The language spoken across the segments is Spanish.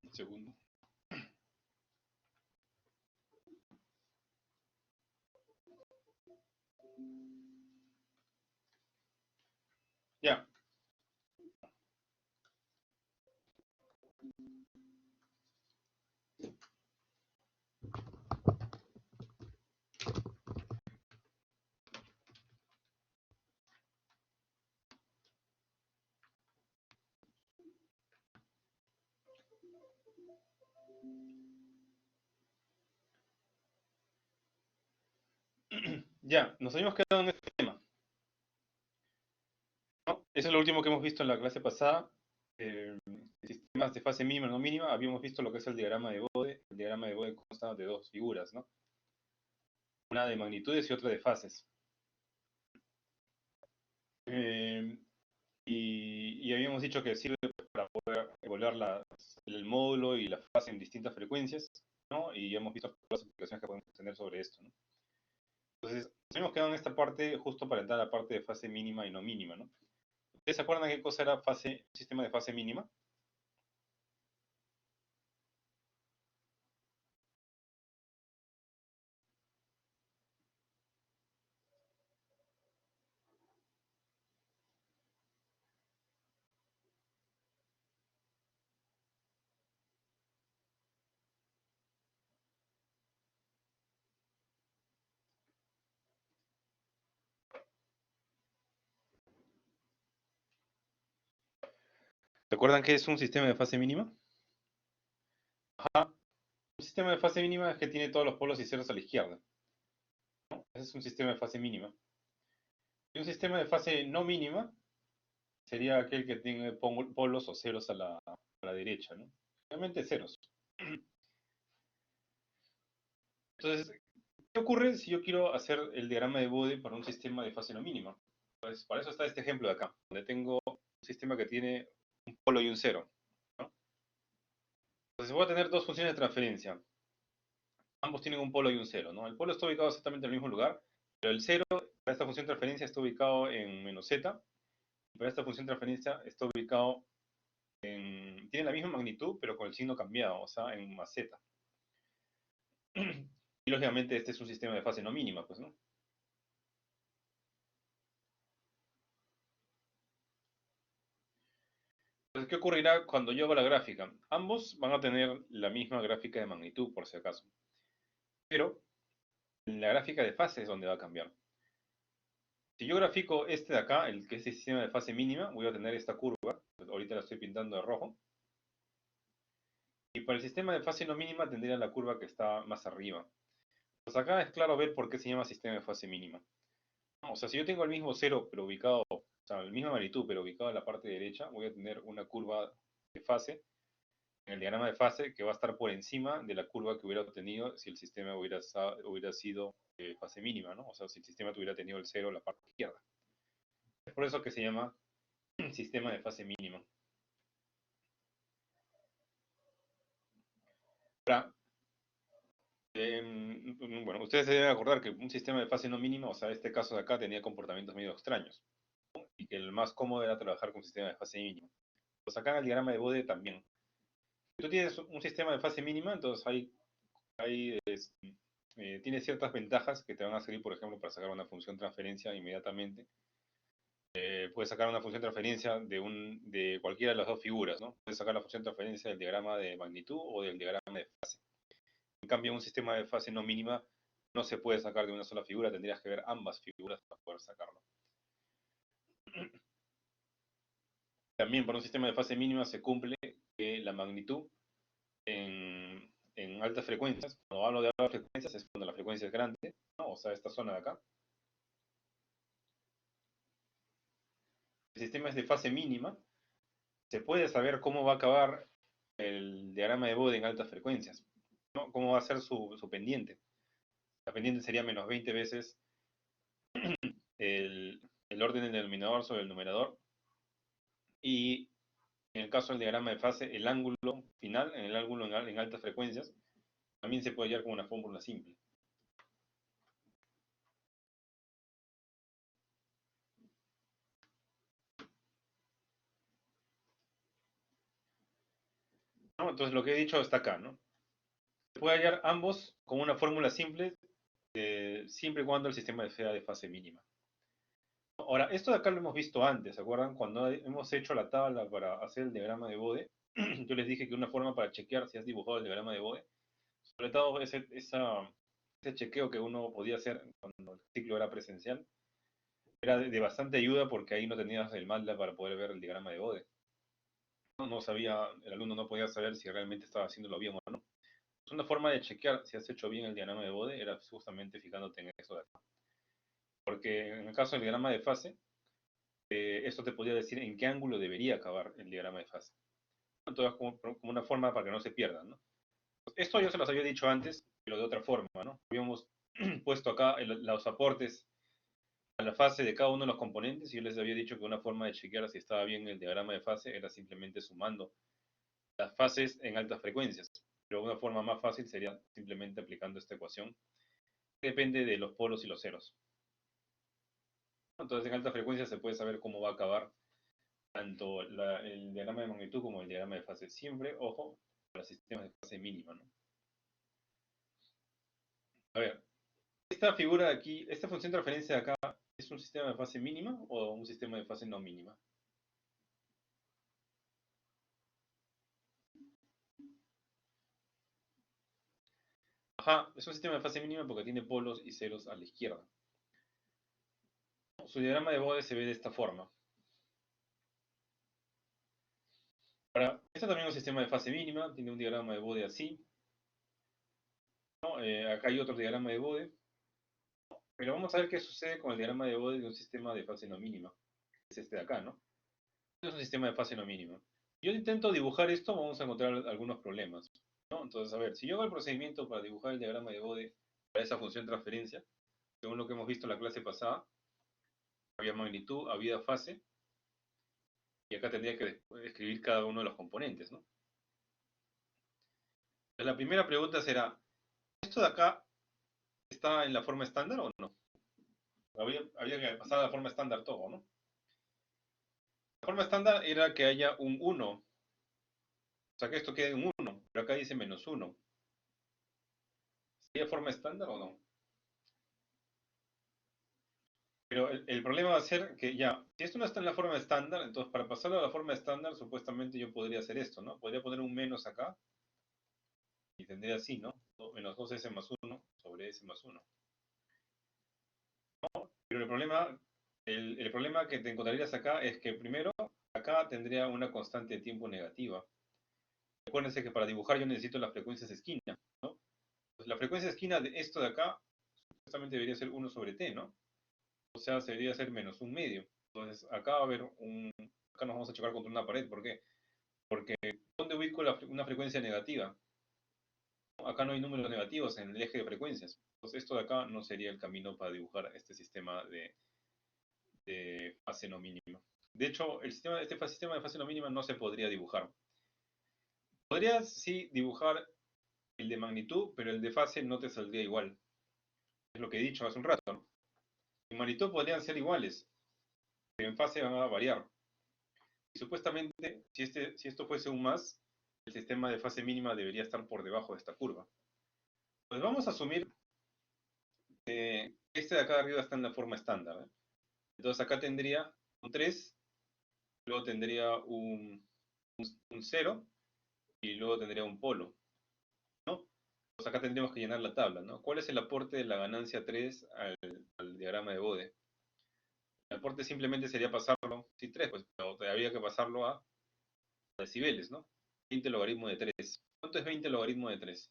Un segundo. Ya. Ya, nos habíamos quedado en este tema, ¿no? Eso es lo último que hemos visto en la clase pasada. Sistemas de fase mínima y no mínima. Habíamos visto lo que es el diagrama de Bode. El diagrama de Bode consta de dos figuras, ¿no? Una de magnitudes y otra de fases. Eh, y habíamos dicho que sirve para poder evaluar el módulo y la fase en distintas frecuencias, ¿no? Y ya hemos visto las aplicaciones que podemos tener sobre esto, ¿no? Entonces, nos hemos quedado en esta parte justo para entrar a la parte de fase mínima y no mínima, ¿no? ¿Ustedes se acuerdan qué cosa era sistema de fase mínima? ¿Se acuerdan qué es un sistema de fase mínima? Ajá. Un sistema de fase mínima es que tiene todos los polos y ceros a la izquierda. Ese es un sistema de fase mínima. Y un sistema de fase no mínima sería aquel que tiene polos o ceros a la derecha, ¿no? Realmente ceros. Entonces, ¿qué ocurre si yo quiero hacer el diagrama de Bode para un sistema de fase no mínima? Pues para eso está este ejemplo de acá, donde tengo un sistema que tiene un polo y un cero, ¿no? Entonces voy a tener dos funciones de transferencia. Ambos tienen un polo y un cero, ¿no? El polo está ubicado exactamente en el mismo lugar, pero el cero para esta función de transferencia está ubicado en menos z, y para esta función de transferencia está ubicado tiene la misma magnitud, pero con el signo cambiado, o sea, en más z. Y lógicamente este es un sistema de fase no mínima, pues, ¿no? Entonces, ¿qué ocurrirá cuando yo hago la gráfica? Ambos van a tener la misma gráfica de magnitud, por si acaso. Pero en la gráfica de fase es donde va a cambiar. Si yo grafico este de acá, el que es el sistema de fase mínima, voy a tener esta curva. Ahorita la estoy pintando de rojo. Y para el sistema de fase no mínima tendría la curva que está más arriba. Pues acá es claro ver por qué se llama sistema de fase mínima. O sea, si yo tengo el mismo cero, pero ubicado, o sea, la misma magnitud, pero ubicado en la parte derecha, voy a tener una curva de fase, en el diagrama de fase, que va a estar por encima de la curva que hubiera obtenido si el sistema hubiera sido fase mínima, ¿no? O sea, si el sistema tuviera tenido el cero en la parte izquierda. Es por eso que se llama sistema de fase mínima. Ahora, bueno, ustedes se deben acordar que un sistema de fase no mínima, o sea, este caso de acá tenía comportamientos medio extraños, y que el más cómodo era trabajar con un sistema de fase mínima. Pues acá en el diagrama de Bode también. Si tú tienes un sistema de fase mínima, entonces tiene ciertas ventajas que te van a servir, por ejemplo, para sacar una función transferencia inmediatamente. Puedes sacar una función transferencia de cualquiera de las dos figuras, ¿no? Puedes sacar la función transferencia del diagrama de magnitud o del diagrama de fase. En cambio, un sistema de fase no mínima no se puede sacar de una sola figura, tendrías que ver ambas figuras para poder sacarlo. También para un sistema de fase mínima se cumple que la magnitud en altas frecuencias, cuando hablo de altas frecuencias es cuando la frecuencia es grande, ¿no? O sea, esta zona de acá. El sistema es de fase mínima, se puede saber cómo va a acabar el diagrama de Bode en altas frecuencias, ¿no? Cómo va a ser su pendiente. La pendiente sería menos 20 veces el orden del denominador sobre el numerador, y En el caso del diagrama de fase, el ángulo final, en el ángulo en altas frecuencias, también se puede hallar con una fórmula simple. ¿No? Entonces lo que he dicho está acá, ¿no? Se puede hallar ambos con una fórmula simple, siempre y cuando el sistema sea de fase mínima. Ahora, esto de acá lo hemos visto antes, ¿se acuerdan? Cuando hemos hecho la tabla para hacer el diagrama de Bode, yo les dije que una forma para chequear si has dibujado el diagrama de Bode, sobre todo ese chequeo que uno podía hacer cuando el ciclo era presencial, era de bastante ayuda porque ahí no tenías el MATLAB para poder ver el diagrama de Bode. No sabía, el alumno no podía saber si realmente estaba haciéndolo bien o no. Una forma de chequear si has hecho bien el diagrama de Bode era justamente fijándote en eso de acá. Porque en el caso del diagrama de fase, esto te podría decir en qué ángulo debería acabar el diagrama de fase. Entonces, como una forma para que no se pierdan, ¿no? Esto yo se los había dicho antes, pero de otra forma, ¿no? Habíamos puesto acá los aportes a la fase de cada uno de los componentes y yo les había dicho que una forma de chequear si estaba bien el diagrama de fase era simplemente sumando las fases en altas frecuencias. Pero una forma más fácil sería simplemente aplicando esta ecuación. Depende de los polos y los ceros. Entonces, en alta frecuencia se puede saber cómo va a acabar tanto el diagrama de magnitud como el diagrama de fase. Siempre, ojo, para sistemas de fase mínima, ¿no? A ver, esta figura de aquí, esta función de referencia de acá, ¿es un sistema de fase mínima o un sistema de fase no mínima? Ajá, es un sistema de fase mínima porque tiene polos y ceros a la izquierda. Su diagrama de Bode se ve de esta forma. Ahora, este también es un sistema de fase mínima, tiene un diagrama de Bode así. ¿No? Acá hay otro diagrama de Bode. Pero vamos a ver qué sucede con el diagrama de Bode de un sistema de fase no mínima. Es este de acá, ¿no? Es un sistema de fase no mínima. Yo intento dibujar esto, vamos a encontrar algunos problemas, ¿no? Entonces, a ver, si yo hago el procedimiento para dibujar el diagrama de Bode para esa función transferencia, según lo que hemos visto en la clase pasada, había magnitud, había fase, y acá tendría que escribir cada uno de los componentes, ¿no? Entonces, la primera pregunta será, ¿esto de acá está en la forma estándar o no? Había que pasar a la forma estándar todo, ¿no? La forma estándar era que haya un 1, o sea que esto quede en 1, pero acá dice menos 1. ¿Sería forma estándar o no? Pero el problema va a ser que ya, si esto no está en la forma estándar, entonces para pasarlo a la forma estándar, supuestamente yo podría hacer esto, ¿no? Podría poner un menos acá y tendría así, ¿no? Menos 2s más 1 sobre s más 1. Pero el problema que te encontrarías acá es que primero, acá tendría una constante de tiempo negativa. Acuérdense que para dibujar yo necesito las frecuencias de esquina, ¿no? Pues la frecuencia de esquina de esto de acá, supuestamente debería ser 1 sobre t, ¿no? O sea, debería ser menos un medio. Entonces, acá va a haber acá nos vamos a chocar contra una pared. ¿Por qué? Porque ¿dónde ubico una frecuencia negativa? Acá no hay números negativos en el eje de frecuencias. Entonces, esto de acá no sería el camino para dibujar este sistema de fase no mínima. De hecho, este sistema de fase no mínima no se podría dibujar. Podrías, sí, dibujar el de magnitud, pero el de fase no te saldría igual. Es lo que he dicho hace un rato, ¿no? En magnitud podrían ser iguales, pero en fase van a variar. Y supuestamente, si esto fuese un más, el sistema de fase mínima debería estar por debajo de esta curva. Pues vamos a asumir que este de acá de arriba está en la forma estándar, ¿eh? Entonces acá tendría un 3, luego tendría un 0 y luego tendría un polo, ¿no? Pues acá tendríamos que llenar la tabla, ¿no? ¿Cuál es el aporte de la ganancia 3 al diagrama de Bode? El aporte simplemente sería pasarlo, sí, 3, pues, pero había que pasarlo a decibeles, ¿no? 20 logaritmo de 3. ¿Cuánto es 20 logaritmo de 3?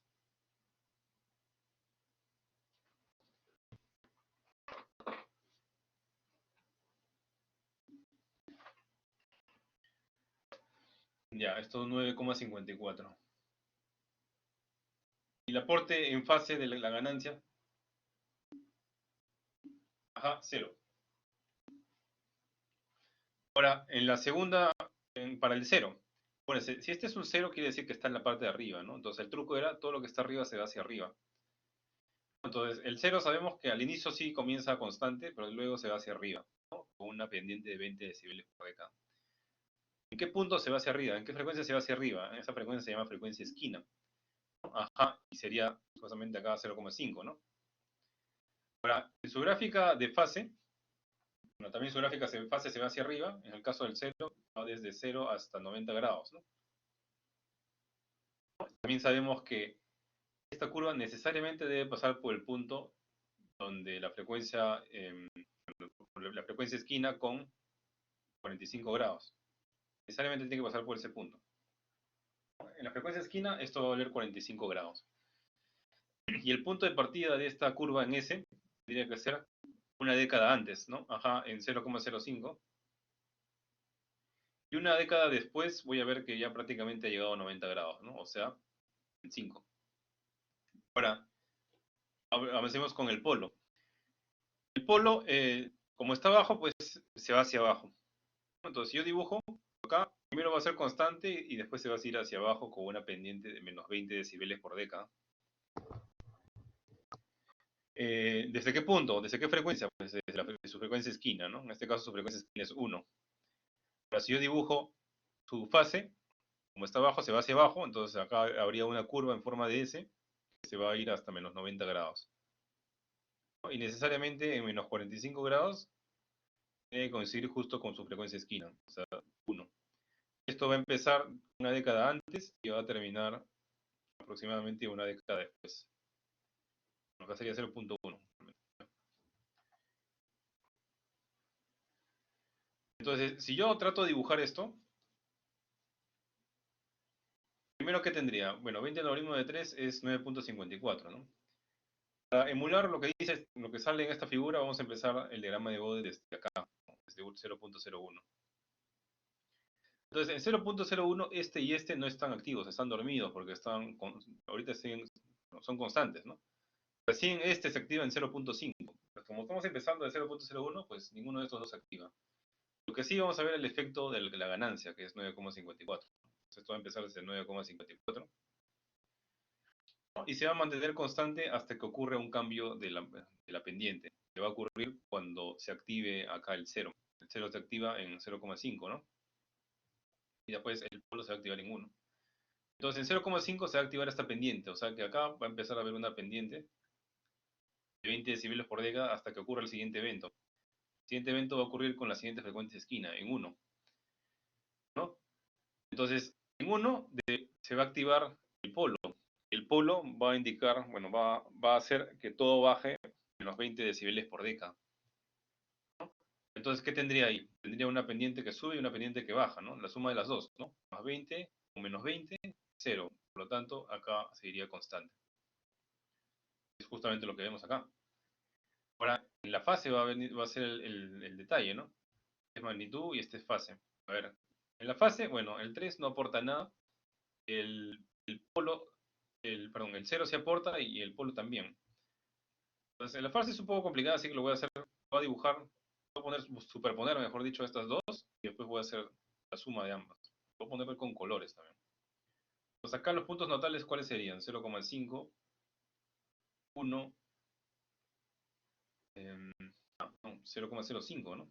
Ya, esto es 9,54. ¿Y el aporte en fase de la ganancia? Ajá, 0. Ahora, en la segunda, para el 0. Bueno, si este es un cero, quiere decir que está en la parte de arriba, ¿no? Entonces el truco era todo lo que está arriba se va hacia arriba. Entonces el cero sabemos que al inicio sí comienza constante, pero luego se va hacia arriba, ¿no? Con una pendiente de 20 decibeles por década. ¿En qué punto se va hacia arriba? ¿En qué frecuencia se va hacia arriba? Esa frecuencia se llama frecuencia esquina, ¿no? Ajá, y sería justamente acá 0,5, ¿no? Ahora, en su gráfica de fase, bueno, también su gráfica de fase se va hacia arriba, en el caso del cero, va desde 0 hasta 90 grados, ¿no? También sabemos que esta curva necesariamente debe pasar por el punto donde la frecuencia esquina con 45 grados. Necesariamente tiene que pasar por ese punto. En la frecuencia esquina esto va a valer 45 grados. Y el punto de partida de esta curva en S tendría que ser una década antes, ¿no? Ajá, en 0,05. Y una década después voy a ver que ya prácticamente ha llegado a 90 grados, ¿no? O sea, en 5. Ahora, avancemos con el polo. El polo, como está abajo, pues se va hacia abajo. Entonces, si yo dibujo acá, primero va a ser constante y después se va a ir hacia abajo con una pendiente de menos 20 decibeles por década. ¿Desde qué punto? ¿Desde qué frecuencia? Pues desde su frecuencia esquina, ¿no? En este caso su frecuencia esquina es 1. Ahora, si yo dibujo su fase, como está abajo, se va hacia abajo, entonces acá habría una curva en forma de S que se va a ir hasta menos 90 grados. ¿No? Y necesariamente en menos 45 grados tiene que coincidir justo con su frecuencia esquina, o sea, 1. Esto va a empezar una década antes y va a terminar aproximadamente una década después. Acá sería 0,1. Entonces, si yo trato de dibujar esto, primero, ¿qué tendría? Bueno, 20 al logaritmo de 3 es 9,54, ¿no? Para emular lo que dice, lo que sale en esta figura, vamos a empezar el diagrama de Bode desde acá, ¿no? Desde 0,01. Entonces, en 0,01 este y este no están activos, están dormidos porque ahorita son constantes, ¿no? Recién este se activa en 0,5. Pues como estamos empezando de 0,01, pues ninguno de estos dos se activa. Lo que sí vamos a ver el efecto de la ganancia, que es 9,54. Entonces esto va a empezar desde 9,54. Y se va a mantener constante hasta que ocurra un cambio de la pendiente. Que va a ocurrir cuando se active acá el 0. El 0 se activa en 0,5, ¿no? Y después el polo se va a activar en 1. Entonces en 0,5 se va a activar esta pendiente. O sea que acá va a empezar a haber una pendiente de 20 decibeles por década hasta que ocurra el siguiente evento. El siguiente evento va a ocurrir con la siguiente frecuencia esquina, en 1. ¿No? Entonces, en 1 se va a activar el polo. El polo va a indicar, bueno, va a hacer que todo baje menos 20 decibeles por década. ¿No? Entonces, ¿qué tendría ahí? Tendría una pendiente que sube y una pendiente que baja, ¿no? La suma de las dos, ¿no? Más 20 o menos 20, 0. Por lo tanto, acá seguiría constante. Es justamente lo que vemos acá. Ahora, en la fase va a ser el detalle, ¿no? Este es magnitud y este es fase. A ver, en la fase, bueno, el 3 no aporta nada. El polo, perdón, el 0 se aporta y el polo también. Entonces, la fase es un poco complicada, así que lo voy a hacer, voy a dibujar, superponer, mejor dicho, estas dos, y después voy a hacer la suma de ambas. Voy a ponerlo con colores también. Entonces, acá los puntos notales, ¿cuáles serían? 0,5, 1, no, 0,05, ¿no?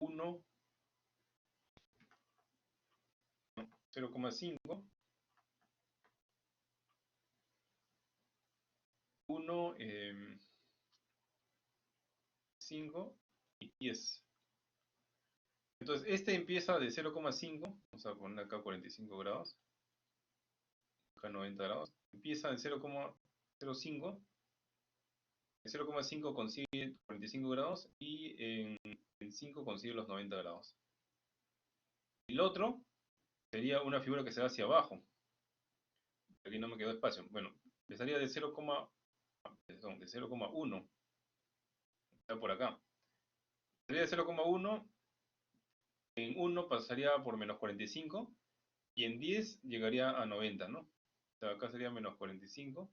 1, 0,5, 1, 5 y 10. Entonces, este empieza de 0,5, vamos a poner acá 45 grados, acá 90 grados, empieza en 0,05, en 0,5 consigue 45 grados y en 5 consigue los 90 grados. El otro sería una figura que se va hacia abajo. Aquí no me quedó espacio. Bueno, empezaría de 0,1, está por acá. Sería de 0,1, en 1 pasaría por menos 45 y en 10 llegaría a 90, ¿no? O sea, acá sería menos 45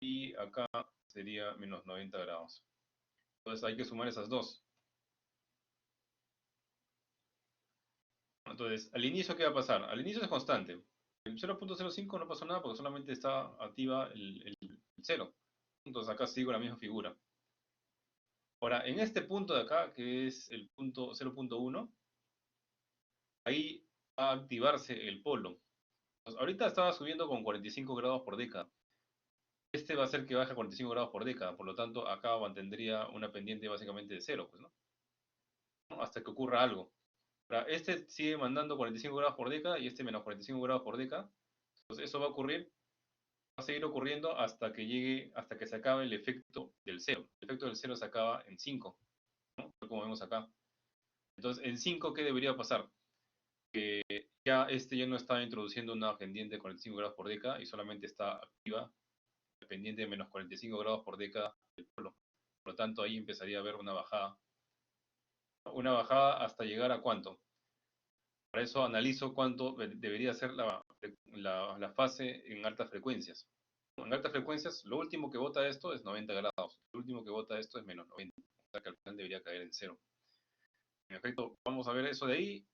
y acá sería menos 90 grados. Entonces hay que sumar esas dos. Entonces, al inicio, ¿qué va a pasar? Al inicio es constante. En 0.05 no pasó nada porque solamente está activa el 0. Entonces acá sigo la misma figura. Ahora, en este punto de acá, que es el punto 0.1, ahí va a activarse el polo. Entonces, ahorita estaba subiendo con 45 grados por década. Este va a ser que baja 45 grados por década, por lo tanto acá mantendría una pendiente básicamente de 0, pues, ¿no? Hasta que ocurra algo. Ahora, este sigue mandando 45 grados por década y este menos 45 grados por década. Entonces eso va a ocurrir, va a seguir ocurriendo hasta que llegue, hasta que se acabe el efecto del 0. El efecto del 0 se acaba en 5, ¿no? Como vemos acá. Entonces, en 5, ¿qué debería pasar? Ya este ya no está introduciendo una pendiente de 45 grados por década y solamente está activa la pendiente de menos 45 grados por década del polo. Por lo tanto, ahí empezaría a haber una bajada. Una bajada hasta llegar a cuánto. Para eso analizo cuánto debería ser la fase en altas frecuencias. En altas frecuencias, lo último que bota esto es 90 grados. Lo último que bota esto es menos 90. O sea que al final debería caer en cero. En efecto, vamos a ver eso de ahí.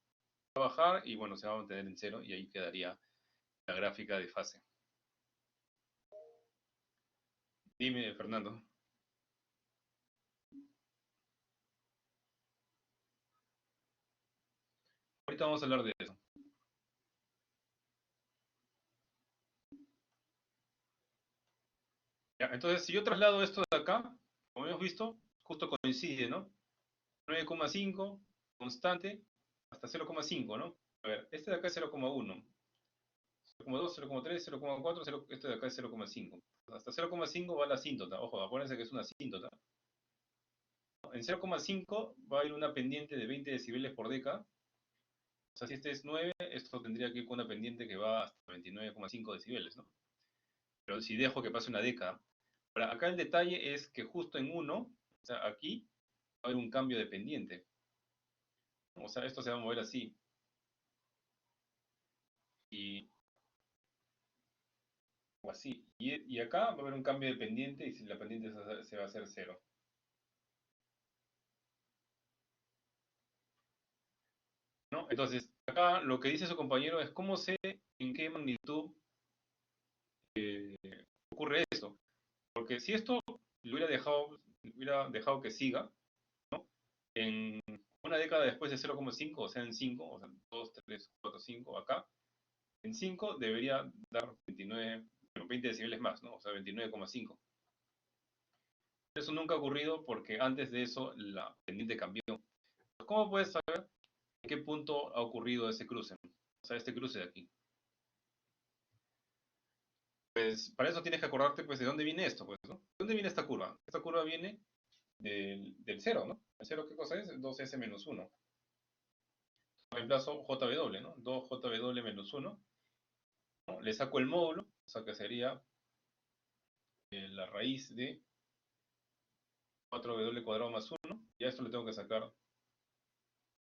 Va a bajar y bueno, se va a mantener en cero y ahí quedaría la gráfica de fase. Dime, Fernando. Ahorita vamos a hablar de eso. Ya, entonces, si yo traslado esto de acá, como hemos visto, justo coincide, ¿no? 9,5 constante hasta 0,5, ¿no? A ver, este de acá es 0,1, 0,2, 0,3, 0,4, este de acá es 0,5. Hasta 0,5 va la asíntota. Ojo, acuérdense que es una asíntota. En 0,5 va a ir una pendiente de 20 decibeles por década. O sea, si este es 9, esto tendría que ir con una pendiente que va hasta 29,5 decibeles, ¿no? Pero si dejo que pase una década. Ahora, acá el detalle es que justo en 1, o sea, aquí va a haber un cambio de pendiente. O sea, esto se va a mover así. Y o así. Y acá va a haber un cambio de pendiente y si la pendiente se va a hacer 0. ¿No? Entonces, acá lo que dice su compañero es cómo sé en qué magnitud ocurre esto. Porque si esto lo hubiera dejado que siga, en una década después de 0,5, o sea, en 5, o sea, 2, 3, 4, 5, acá, en 5 debería dar 29, bueno, 20 decibeles más, ¿no? O sea, 29,5. Eso nunca ha ocurrido porque antes de eso la pendiente cambió. ¿Cómo puedes saber en qué punto ha ocurrido ese cruce? O sea, este cruce de aquí. Pues para eso tienes que acordarte pues de dónde viene esto, pues, ¿no? ¿De dónde viene esta curva? Esta curva viene del 0, ¿no? ¿El 0 qué cosa es? 2S menos 1. Reemplazo JW, ¿no? 2JW menos 1, ¿no? Le saco el módulo, o sea que sería la raíz de 4W cuadrado más 1, y a esto le tengo que sacar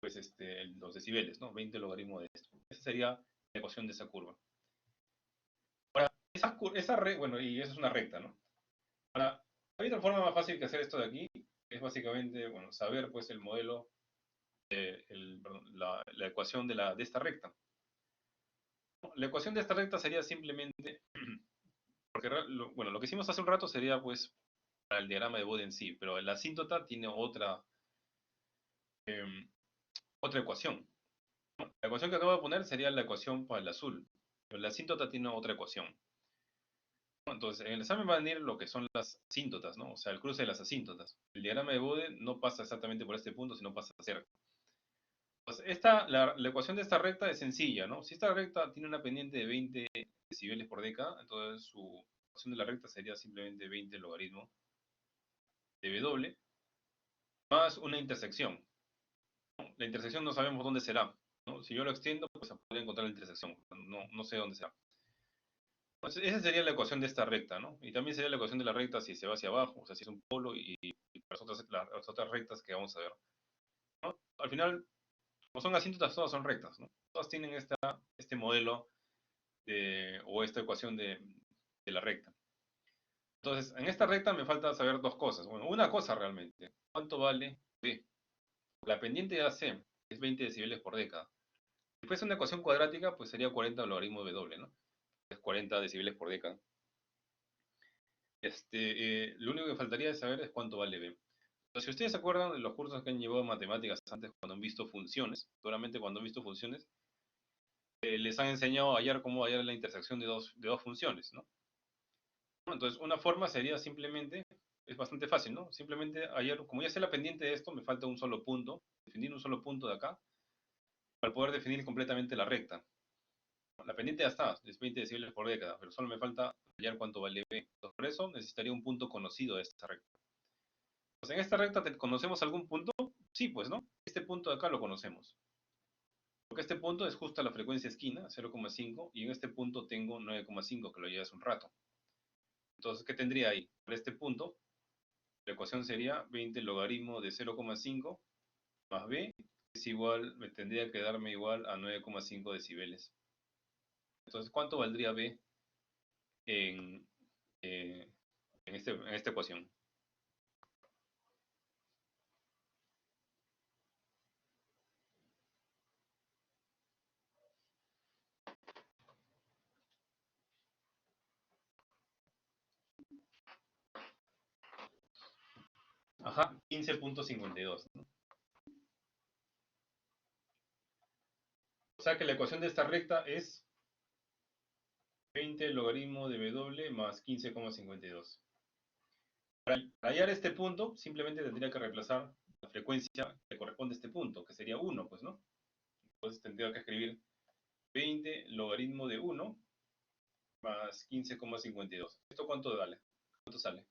pues los decibeles, ¿no? 20 logaritmo de esto. Esa sería la ecuación de esa curva. Ahora, bueno, y esa es una recta, ¿no? Ahora, hay otra forma más fácil que hacer esto de aquí, que es básicamente, bueno, saber pues el modelo, perdón, la ecuación de esta recta. La ecuación de esta recta sería simplemente, porque bueno, lo que hicimos hace un rato sería pues para el diagrama de Bode en sí, pero la asíntota tiene em, otra ecuación. La ecuación que acabo de poner sería la ecuación para el azul, pero la asíntota tiene otra ecuación. Entonces, en el examen van a venir lo que son las asíntotas, ¿no? O sea, el cruce de las asíntotas. El diagrama de Bode no pasa exactamente por este punto, sino pasa cerca. Entonces, la ecuación de esta recta es sencilla, ¿no? Si esta recta tiene una pendiente de 20 decibeles por década, entonces su ecuación de la recta sería simplemente 20 logaritmo de W más una intersección. La intersección no sabemos dónde será, ¿no? Si yo lo extiendo, pues se puede encontrar la intersección. No sé dónde será. Entonces, esa sería la ecuación de esta recta, ¿no? Y también sería la ecuación de la recta si se va hacia abajo, o sea, si es un polo y las otras rectas que vamos a ver. ¿No? Al final, como son asíntotas, todas son rectas, ¿no? Todas tienen este modelo o esta ecuación de la recta. Entonces, en esta recta me falta saber dos cosas. Bueno, una cosa realmente. ¿Cuánto vale B? La pendiente de AC es 20 decibeles por década. Si fuese una ecuación cuadrática, pues sería 40 logaritmo de W, ¿no? Es 40 decibeles por década. Lo único que faltaría saber es cuánto vale B. Entonces, si ustedes se acuerdan de los cursos que han llevado matemáticas antes, cuando han visto funciones, seguramente cuando han visto funciones, les han enseñado a hallar cómo hallar la intersección de dos funciones, ¿no? Entonces, una forma sería simplemente, es bastante fácil, ¿no? Simplemente hallar, como ya sé la pendiente de esto, me falta un solo punto, definir un solo punto de acá, para poder definir completamente la recta. La pendiente ya está, es 20 decibeles por década, pero solo me falta hallar cuánto vale B. Entonces, por eso necesitaría un punto conocido de esta recta. Pues en esta recta, ¿conocemos algún punto? Sí, pues, ¿no? Este punto de acá lo conocemos. Porque este punto es justo a la frecuencia esquina, 0,5, y en este punto tengo 9,5, que lo llevé hace un rato. Entonces, ¿qué tendría ahí? Para este punto, la ecuación sería 20 logaritmo de 0,5 más B, es igual, me tendría que darme igual a 9,5 decibeles. Entonces, ¿cuánto valdría B en, eh, en esta ecuación? Ajá, 15,52, ¿no? O sea que la ecuación de esta recta es 20 logaritmo de W más 15,52. Para hallar este punto, simplemente tendría que reemplazar la frecuencia que corresponde a este punto, que sería 1, pues, ¿no? Entonces tendría que escribir 20 logaritmo de 1 más 15,52. ¿Esto cuánto vale? ¿Cuánto sale?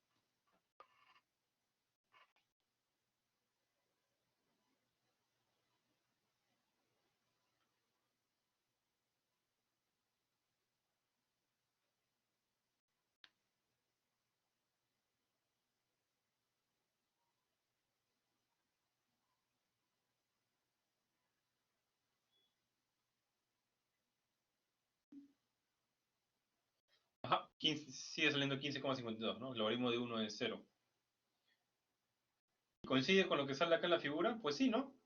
Ajá, 15, sigue saliendo 15,52, ¿no? El logaritmo de 1 es 0. ¿Coincide con lo que sale acá en la figura? Pues sí, ¿no?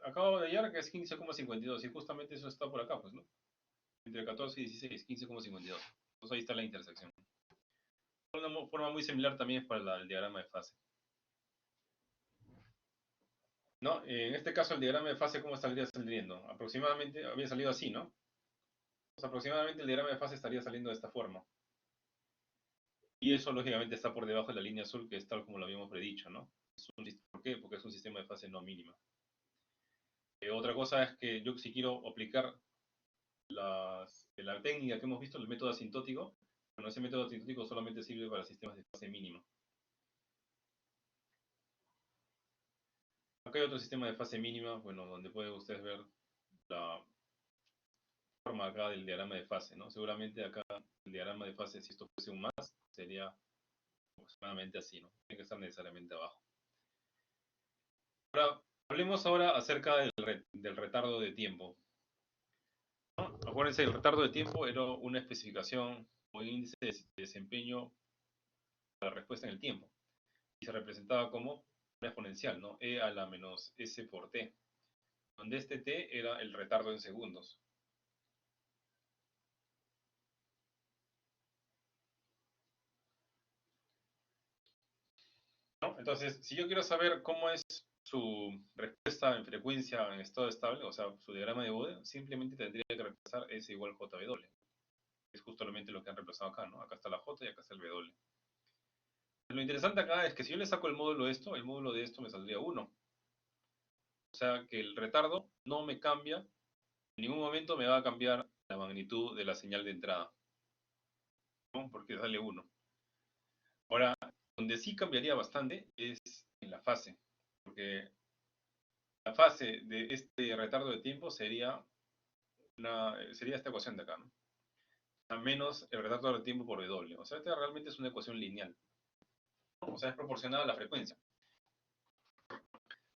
Acabo de hallar que es 15,52 y justamente eso está por acá, pues, ¿no? Entre 14 y 16, 15,52. Entonces ahí está la intersección. Una forma muy similar también es para el diagrama de fase. ¿No? En este caso el diagrama de fase, ¿cómo estaría saliendo? Aproximadamente, había salido así, ¿no? Pues aproximadamente el diagrama de fase estaría saliendo de esta forma. Y eso lógicamente está por debajo de la línea azul, que es tal como lo habíamos predicho, ¿no? ¿Por qué? Porque es un sistema de fase no mínima. Otra cosa es que yo si quiero aplicar la técnica que hemos visto, el método asintótico, bueno, ese método asintótico solamente sirve para sistemas de fase mínima. Acá hay otro sistema de fase mínima, bueno, donde pueden ustedes ver la forma acá del diagrama de fase, ¿no? Seguramente acá el diagrama de fase, si esto fuese un más, sería aproximadamente así, ¿no? Tiene que estar necesariamente abajo. Ahora, hablemos ahora acerca del retardo de tiempo. Acuérdense, el retardo de tiempo era una especificación o índice de desempeño para la respuesta en el tiempo. Y se representaba como una exponencial, ¿no? E a la menos s por t, donde este t era el retardo en segundos. ¿No? Entonces, si yo quiero saber cómo es su respuesta en frecuencia en estado estable, o sea, su diagrama de Bode, simplemente tendría que reemplazar S igual JW. Es justamente lo que han reemplazado acá, ¿no? Acá está la J y acá está el W. Lo interesante acá es que si yo le saco el módulo de esto, el módulo de esto me saldría 1. O sea que el retardo no me cambia, en ningún momento me va a cambiar la magnitud de la señal de entrada, ¿no? Porque sale 1. Ahora, donde sí cambiaría bastante es en la fase, porque la fase de este retardo de tiempo sería esta ecuación de acá, ¿no? A menos el retardo de tiempo por W. O sea, esta realmente es una ecuación lineal. O sea, es proporcional a la frecuencia.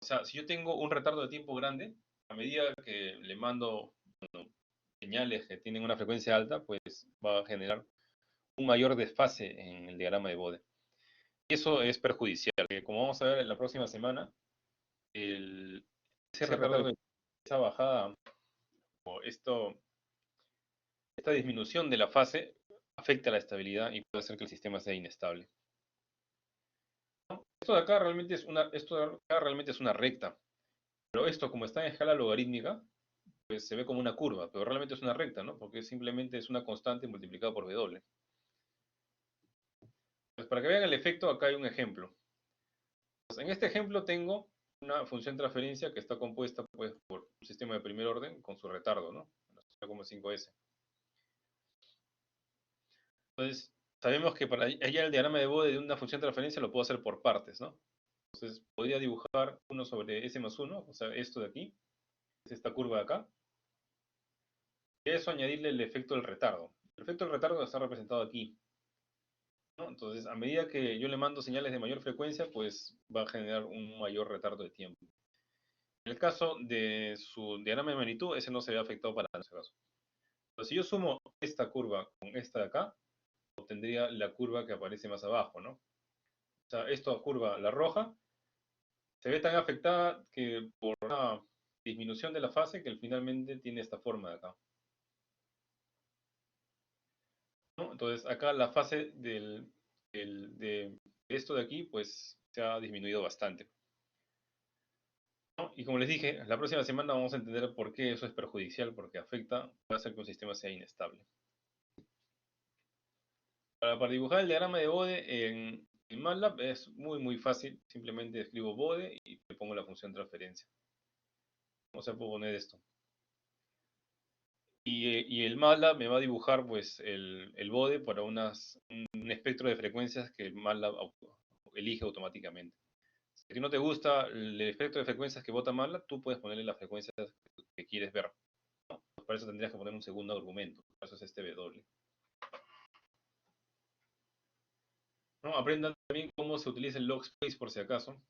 O sea, si yo tengo un retardo de tiempo grande, a medida que le mando señales que tienen una frecuencia alta, pues va a generar un mayor desfase en el diagrama de Bode. Y eso es perjudicial, porque como vamos a ver en la próxima semana, ese retardo de esa bajada o esta disminución de la fase afecta la estabilidad y puede hacer que el sistema sea inestable. Esto de acá realmente es una recta, pero esto como está en escala logarítmica, pues se ve como una curva, pero realmente es una recta, ¿no? Porque simplemente es una constante multiplicada por W. Pues para que vean el efecto, acá hay un ejemplo. Pues en este ejemplo tengo una función de transferencia que está compuesta pues, por un sistema de primer orden con su retardo, ¿no? 0,5S. Entonces, sabemos que para hallar el diagrama de Bode de una función de transferencia lo puedo hacer por partes, ¿no? Entonces, podría dibujar 1 sobre S más 1, o sea, esto de aquí, es esta curva de acá, y a eso añadirle el efecto del retardo. El efecto del retardo está representado aquí, ¿no? Entonces, a medida que yo le mando señales de mayor frecuencia, pues va a generar un mayor retardo de tiempo. En el caso de su diagrama de magnitud, ese no se ve afectado para nada en ese caso. Entonces, si yo sumo esta curva con esta de acá, obtendría la curva que aparece más abajo, ¿no? O sea, esta curva, la roja, se ve tan afectada que por una disminución de la fase que finalmente tiene esta forma de acá, ¿no? Entonces, acá la fase de esto de aquí, pues se ha disminuido bastante, ¿no? Y como les dije, la próxima semana vamos a entender por qué eso es perjudicial, porque afecta, puede hacer que un sistema sea inestable. Para dibujar el diagrama de Bode en MATLAB es muy fácil. Simplemente escribo Bode y le pongo la función transferencia. O sea, puedo poner esto. Y el MATLAB me va a dibujar pues el Bode para un espectro de frecuencias que el MATLAB elige automáticamente. Si no te gusta el espectro de frecuencias que vota MATLAB, tú puedes ponerle las frecuencias que quieres ver. Para eso tendrías que poner un segundo argumento. Por eso es este W. ¿No? Aprendan también cómo se utiliza el log space por si acaso.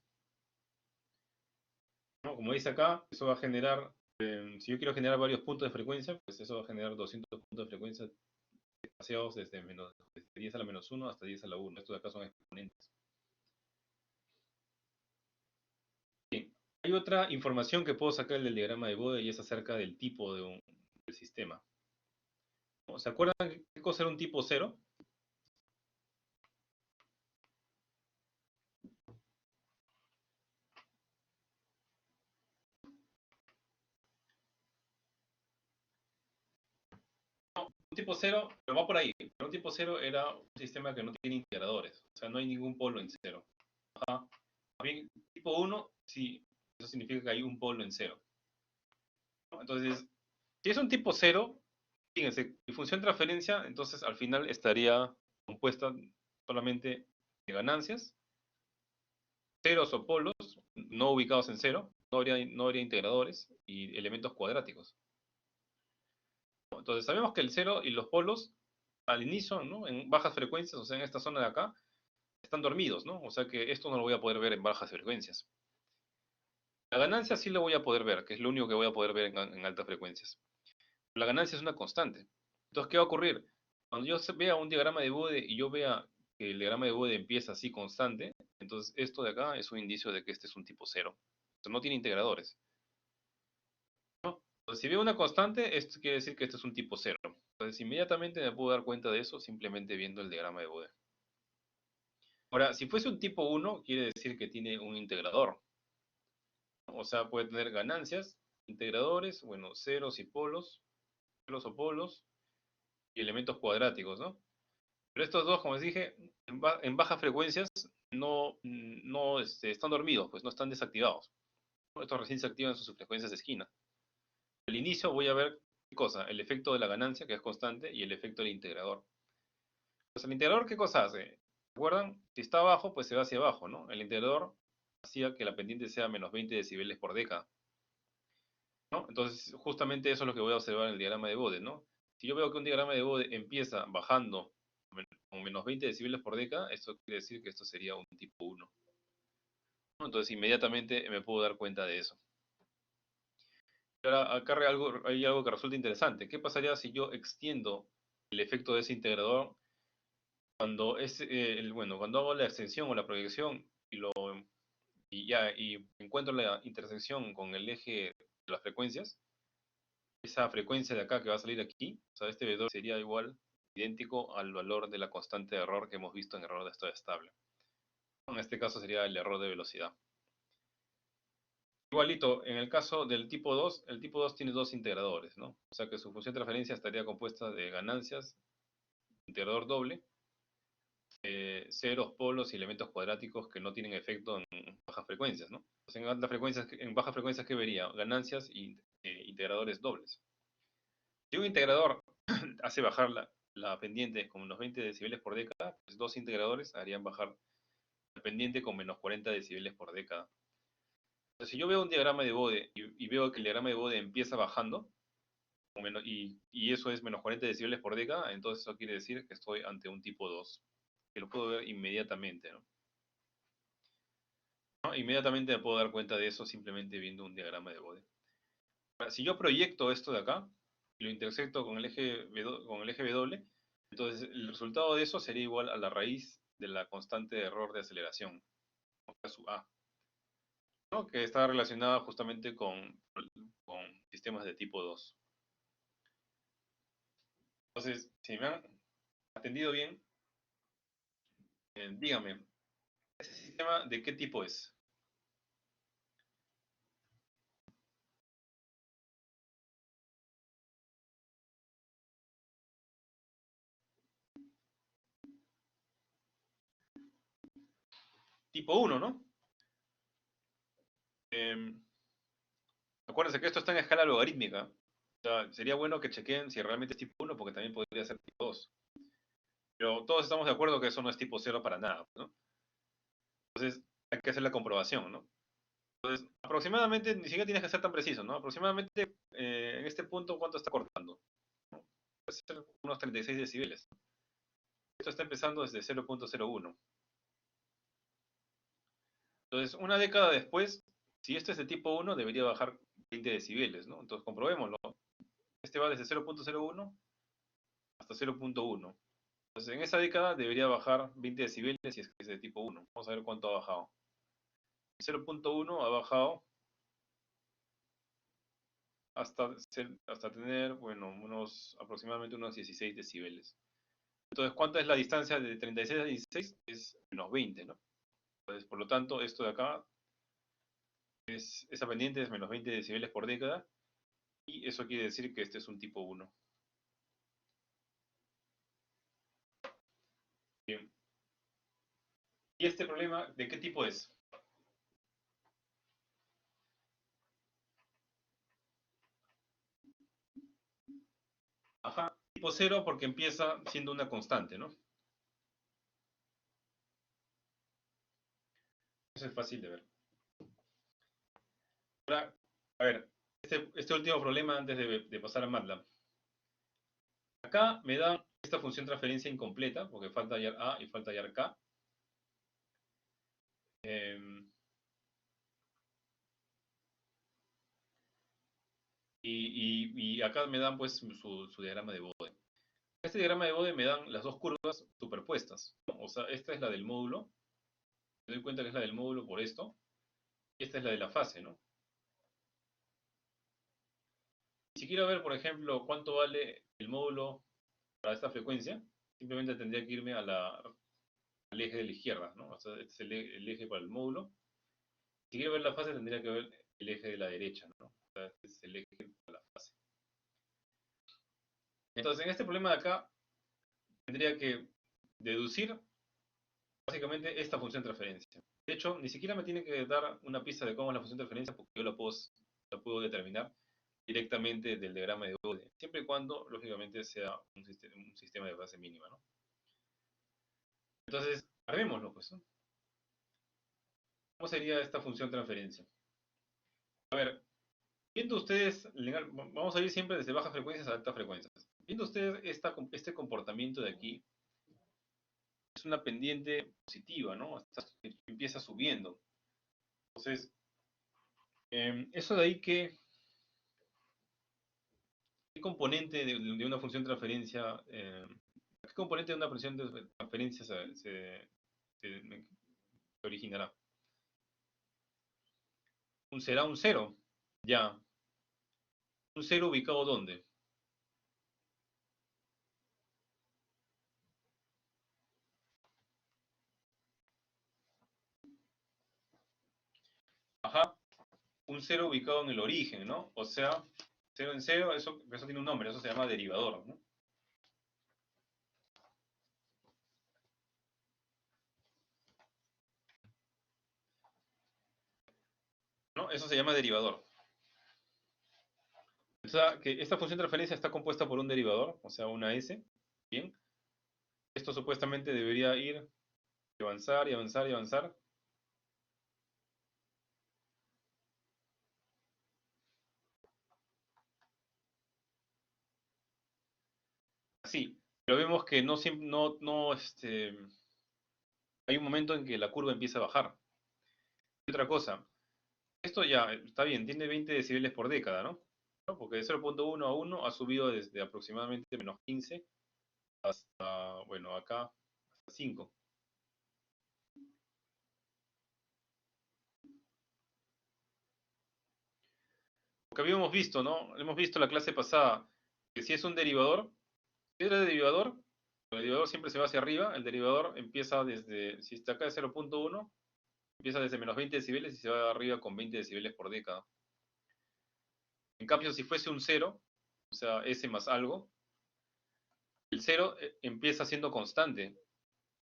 ¿No? Como dice acá, eso va a generar, si yo quiero generar varios puntos de frecuencia, pues eso va a generar 200 puntos de frecuencia espaciados desde 10 a la menos 1 hasta 10 a la 1. Estos de acá son exponentes. Bien, hay otra información que puedo sacar del diagrama de Bode y es acerca del tipo del sistema. ¿Se acuerdan qué cosa era un tipo 0? Un tipo 0, pero va por ahí. Pero un tipo 0 era un sistema que no tiene integradores. O sea, no hay ningún polo en 0. Ajá. Bien, tipo 1, sí, eso significa que hay un polo en 0. Entonces, si es un tipo 0, fíjense, mi función de transferencia, entonces al final estaría compuesta solamente de ganancias, ceros o polos, no ubicados en 0, no habría integradores y elementos cuadráticos. Entonces sabemos que el 0 y los polos al inicio, ¿no? En bajas frecuencias, o sea, en esta zona de acá, están dormidos, ¿no? O sea que esto no lo voy a poder ver en bajas frecuencias. La ganancia sí lo voy a poder ver, que es lo único que voy a poder ver en altas frecuencias. La ganancia es una constante. Entonces, ¿qué va a ocurrir? Cuando yo vea un diagrama de Bode y yo vea que el diagrama de Bode empieza así constante, entonces esto de acá es un indicio de que este es un tipo 0. O sea, no tiene integradores. ¿No? Entonces, si veo una constante, esto quiere decir que este es un tipo 0. Entonces, inmediatamente me puedo dar cuenta de eso simplemente viendo el diagrama de Bode. Ahora, si fuese un tipo 1, quiere decir que tiene un integrador. O sea, puede tener ganancias, integradores, bueno, ceros y polos, ceros o polos, y elementos cuadráticos, ¿no? Pero estos dos, como les dije, en bajas frecuencias no están dormidos, pues no están desactivados. Estos recién se activan en sus frecuencias de esquina. Al inicio voy a ver qué cosa, el efecto de la ganancia, que es constante, y el efecto del integrador. Pues el integrador, ¿qué cosa hace? ¿Recuerdan? Si está abajo, pues se va hacia abajo, ¿no? El integrador hacía que la pendiente sea menos 20 decibeles por década, ¿no? Entonces, justamente eso es lo que voy a observar en el diagrama de Bode, ¿no? Si yo veo que un diagrama de Bode empieza bajando con menos 20 decibeles por década, esto quiere decir que esto sería un tipo 1, ¿no? Entonces, inmediatamente me puedo dar cuenta de eso. Ahora, acá hay algo que resulta interesante. ¿Qué pasaría si yo extiendo el efecto de ese integrador cuando cuando hago la extensión o la proyección y encuentro la intersección con el eje de las frecuencias? esa frecuencia de acá que va a salir aquí, o sea, este W sería igual, idéntico al valor de la constante de error que hemos visto en error de estado estable. En este caso sería el error de velocidad. Igualito, en el caso del tipo 2, el tipo 2 tiene dos integradores, ¿no? O sea que su función de transferencia estaría compuesta de ganancias, integrador doble, ceros, polos y elementos cuadráticos que no tienen efecto en bajas frecuencias, ¿no? Entonces, en bajas frecuencias, ¿qué vería? Ganancias y integradores dobles. Si un integrador hace bajar la pendiente con unos 20 decibeles por década, pues dos integradores harían bajar la pendiente con menos 40 decibeles por década. Entonces, si yo veo un diagrama de Bode y veo que el diagrama de Bode empieza bajando, y eso es menos 40 decibeles por década, entonces eso quiere decir que estoy ante un tipo 2, que lo puedo ver inmediatamente, ¿no? ¿No? Inmediatamente me puedo dar cuenta de eso simplemente viendo un diagrama de Bode. Ahora, si yo proyecto esto de acá y lo intersecto con el eje W, entonces el resultado de eso sería igual a la raíz de la constante de error de aceleración, omega sub A, ¿no? Que está relacionada justamente con sistemas de tipo 2. Entonces, si me han atendido bien, dígame, ¿ese sistema de qué tipo es? Tipo 1, ¿no? Em, Acuérdense que esto está en escala logarítmica. O sea, sería bueno que chequeen si realmente es tipo 1, porque también podría ser tipo 2. Pero todos estamos de acuerdo que eso no es tipo 0 para nada, ¿no? Entonces hay que hacer la comprobación, ¿no? Aproximadamente, ni siquiera tienes que ser tan preciso, ¿no? Aproximadamente en este punto, ¿cuánto está cortando? ¿No? Puede ser unos 36 decibeles. Esto está empezando desde 0.01. Entonces, una década después, si este es de tipo 1, debería bajar 20 decibeles, ¿no? Entonces, comprobémoslo. Este va desde 0.01 hasta 0.1. Entonces, en esa década debería bajar 20 decibeles si es que es de tipo 1. Vamos a ver cuánto ha bajado. 0.1 ha bajado hasta tener, bueno, aproximadamente unos 16 decibeles. Entonces, ¿cuánta es la distancia de 36 a 16? Es menos 20, ¿no? Entonces, por lo tanto, esto de acá, esa pendiente es menos 20 decibeles por década, y eso quiere decir que este es un tipo 1. Bien. ¿Y este problema de qué tipo es? Ajá, tipo 0 porque empieza siendo una constante, ¿no? Eso es fácil de ver. Ahora, a ver, este último problema antes de pasar a MATLAB. Acá me da esta función transferencia incompleta, porque falta hallar A y falta hallar K. Em, y acá me dan pues su diagrama de Bode. Este diagrama de Bode me dan las dos curvas superpuestas, ¿no? O sea, esta es la del módulo, me doy cuenta que es la del módulo por esto, y esta es la de la fase, ¿no? Si quiero ver, por ejemplo, cuánto vale el módulo para esta frecuencia, simplemente tendría que irme al eje de la izquierda, ¿no? O sea, este es el eje para el módulo. Si quiero ver la fase, tendría que ver el eje de la derecha, ¿no? O sea, este es el eje para la fase. Entonces, en este problema de acá, tendría que deducir básicamente esta función de transferencia. De hecho, ni siquiera me tiene que dar una pista de cómo es la función de transferencia, porque yo la puedo determinar directamente del diagrama de Bode, siempre y cuando, lógicamente, sea un sistema de fase mínima, ¿no? Entonces, armémoslo, pues, ¿no? ¿Cómo sería esta función de transferencia? A ver, viendo ustedes, vamos a ir siempre desde bajas frecuencias a altas frecuencias. Viendo ustedes este comportamiento de aquí, es una pendiente positiva, ¿no? Empieza subiendo. Entonces, eso de ahí ¿qué componente de una función de transferencia, qué componente de una función de transferencia se originará? ¿Será un cero? Ya. ¿Un cero ubicado dónde? Ajá, un cero ubicado en el origen, ¿no? O sea, cero en cero, eso tiene un nombre, eso se llama derivador, ¿no? ¿No? Eso se llama derivador. O sea, que esta función de referencia está compuesta por un derivador, o sea, una S. Bien. Esto supuestamente debería ir y avanzar y avanzar y avanzar. Así. Pero vemos que no siempre, hay un momento en que la curva empieza a bajar. Y otra cosa, esto ya está bien, tiene 20 decibeles por década, ¿no? ¿No? Porque de 0.1 a 1 ha subido desde aproximadamente -15 hasta, bueno, acá, hasta 5. Porque habíamos visto, ¿no? Hemos visto la clase pasada que si es un derivador, si es el derivador, el derivador siempre se va hacia arriba, el derivador empieza desde, si está acá de 0.1, empieza desde -20 decibeles y se va arriba con 20 decibeles por década. En cambio, si fuese un cero, o sea, S más algo, el cero empieza siendo constante